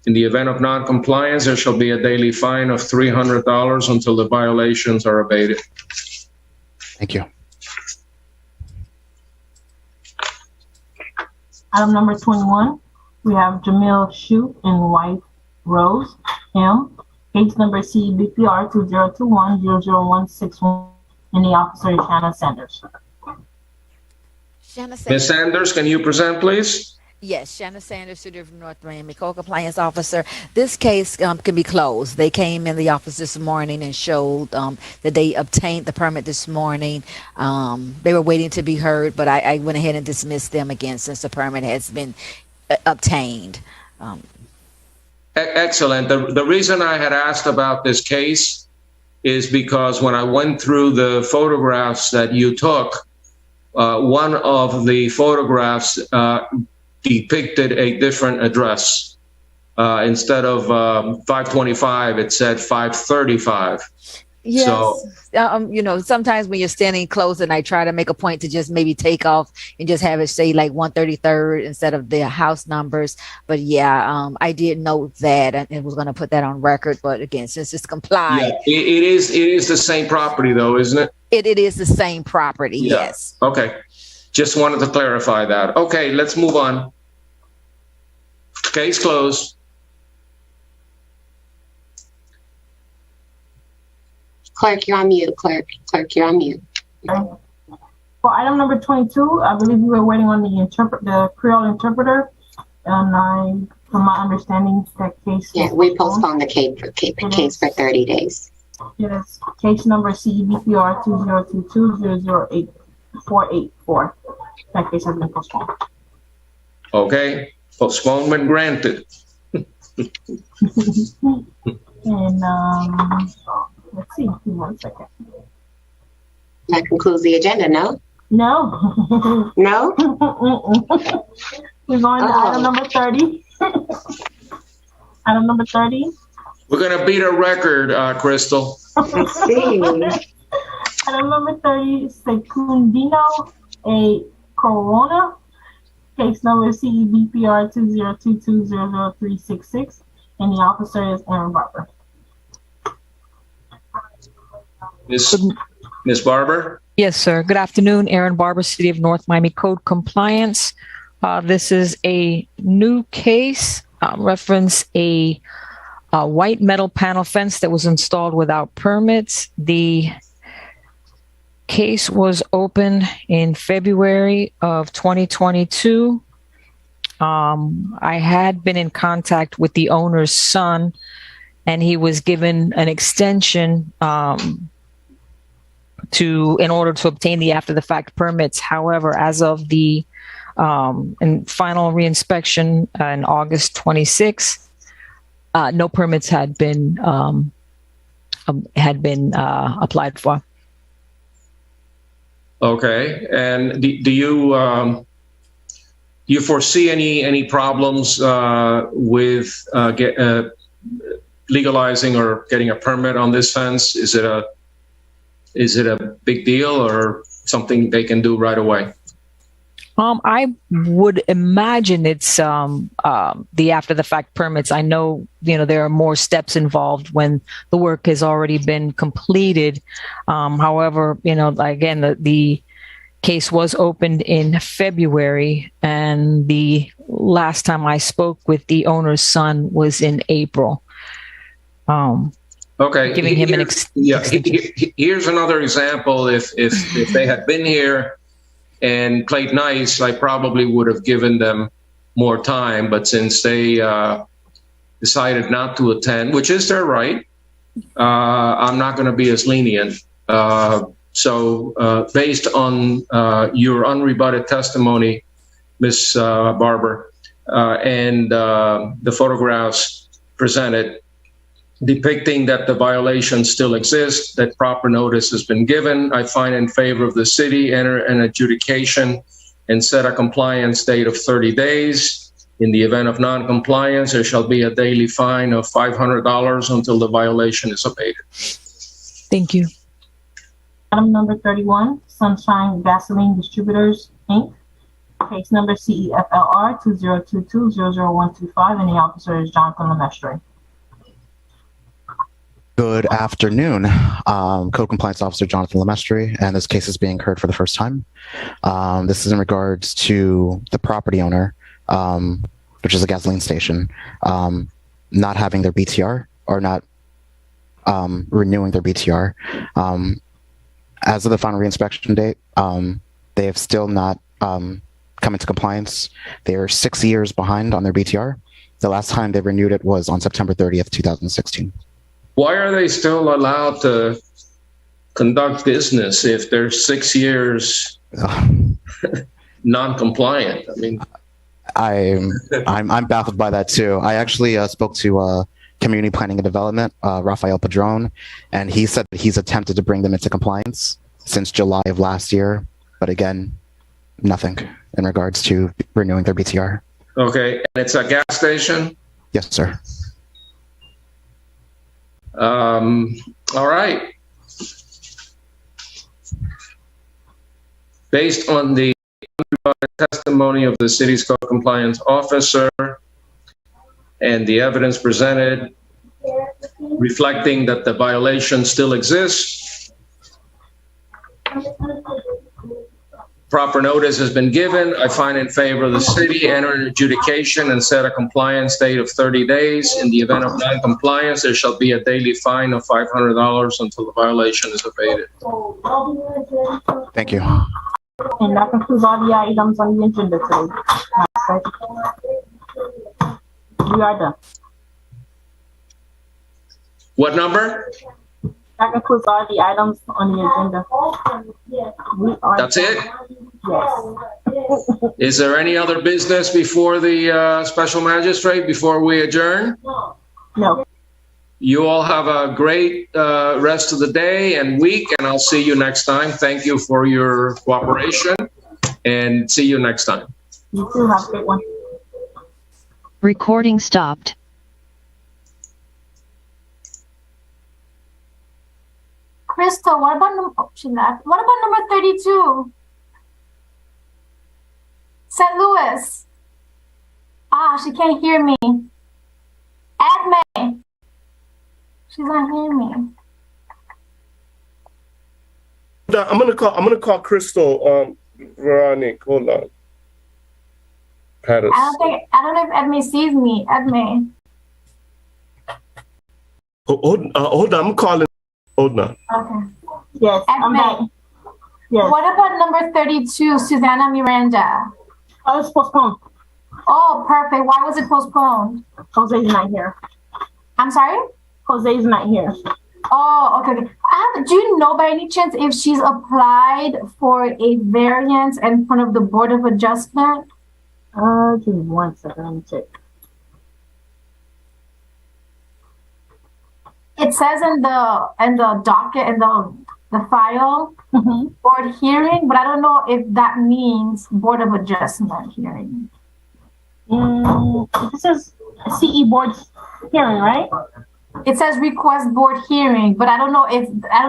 In the event of non-compliance, there shall be a daily fine of $300 until the violations are abated. Thank you. Item number 21, we have Jamil Shute and wife Rose M. Case number CBPR 2021-00161, and the officer is Shanna Sanders. Ms. Sanders, can you present, please? Yes, Shanna Sanders, City of North Miami, co-compliance officer. This case can be closed. They came in the office this morning and showed that they obtained the permit this morning. They were waiting to be heard, but I went ahead and dismissed them again since the permit has been obtained. Excellent. The reason I had asked about this case is because when I went through the photographs that you took, one of the photographs depicted a different address. Instead of 525, it said 535. Yes. So, sometimes when you're standing close and I try to make a point to just maybe take off and just have it say like 133rd instead of the house numbers. But yeah, I did note that and was going to put that on record. But again, since it's complied. Yeah, it is the same property though, isn't it? It is the same property. Yeah. Yes. Okay. Just wanted to clarify that. Okay, let's move on. Case closed. Clerk, you're on mute. Clerk, you're on mute. For item number 22, I believe we were waiting on the Creole interpreter, and from my understanding, that case. Yeah, we postponed the case for 30 days. Yes, case number CEBPR 2022-008-484. That case has been postponed. Okay, postponement granted. And let's see, 1 second. That concludes the agenda, no? No. No? We're going to item number 30. Item number 30. We're going to beat a record, Crystal. Let's see. Item number 30 is Secundino A. Corona. Case number CEBPR 2022-00366. And the officer is Aaron Barber. Ms. Barber? Yes, sir. Good afternoon. Aaron Barber, City of North Miami Code Compliance. This is a new case, reference a white metal panel fence that was installed without permits. The case was opened in February of 2022. I had been in contact with the owner's son, and he was given an extension in order to obtain the after the fact permits. However, as of the final reinspection in August 26, no permits had been applied for. Okay, and do you foresee any problems with legalizing or getting a permit on this fence? Is it a big deal or something they can do right away? I would imagine it's the after the fact permits. I know, there are more steps involved when the work has already been completed. However, again, the case was opened in February, and the last time I spoke with the owner's son was in April. Okay. Giving him an Here's another example. If they had been here and played nice, I probably would have given them more time. But since they decided not to attend, which is their right, I'm not going to be as lenient. So based on your unrebutted testimony, Ms. Barber, and the photographs presented depicting that the violation still exists, that proper notice has been given, I find in favor of the city, enter an adjudication and set a compliance date of 30 days. In the event of non-compliance, there shall be a daily fine of $500 until the violation is abated. Thank you. Item number 31, Sunshine Gasoline Distributors, Inc. Case number CEFLR 2022-00125, and the officer is Jonathan Lemestre. Good afternoon. Code Compliance Officer Jonathan Lemestre, and this case is being heard for the first time. This is in regards to the property owner, which is a gasoline station, not having their BTR or not renewing their BTR. As of the final reinspection date, they have still not come into compliance. They are 6 years behind on their BTR. The last time they renewed it was on September 30th, 2016. Why are they still allowed to conduct business if they're 6 years non-compliant? I mean, I'm baffled by that too. I actually spoke to Community Planning and Development, Rafael Padron, and he said that he's attempted to bring them into compliance since July of last year, but again, Nothing in regards to renewing their BTR. Okay, and it's a gas station? Yes, sir. All right. Based on the testimony of the city's code compliance officer and the evidence presented reflecting that the violation still exists, proper notice has been given. I find in favor of the city, enter an adjudication and set a compliance date of 30 days. In the event of non-compliance, there shall be a daily fine of $500 until the violation is abated. Thank you. And that concludes all the items on the agenda today. We are done. What number? That concludes all the items on the agenda. We are That's it? Yes. Is there any other business before the special magistrate before we adjourn? No. You all have a great rest of the day and week, and I'll see you next time. Thank you for your cooperation, and see you next time. You too. Have a great one. Recording stopped. Crystal, what about she left? What about number 32? St. Louis. Ah, she can't hear me. Edme. She's not hearing me. I'm gonna call Crystal Veronique. Hold on. Patterson. I don't know if Edme sees me. Edme. Hold on. I'm calling. Hold on. Okay. Yes, I'm back. Yes. What about number 32, Susanna Miranda? Oh, it's postponed. Oh, perfect. Why was it postponed? Jose's not here. I'm sorry? Jose's not here. Oh, okay. Do you know by any chance if she's applied for a variance in front of the Board of Adjustment? Give me 1 second. Let me check. It says in the docket, in the file, board hearing, but I don't know if that means Board of Adjustment hearing. This is CE board's hearing, right? It says request board hearing, but I don't know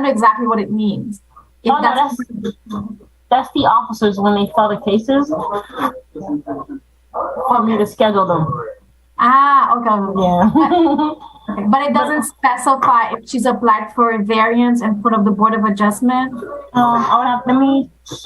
exactly what it means. If That's the officers when they file the cases for me to schedule them. Ah, okay. Yeah. But it doesn't specify if she's applied for a variance in front of the Board of Adjustment. I would have, let me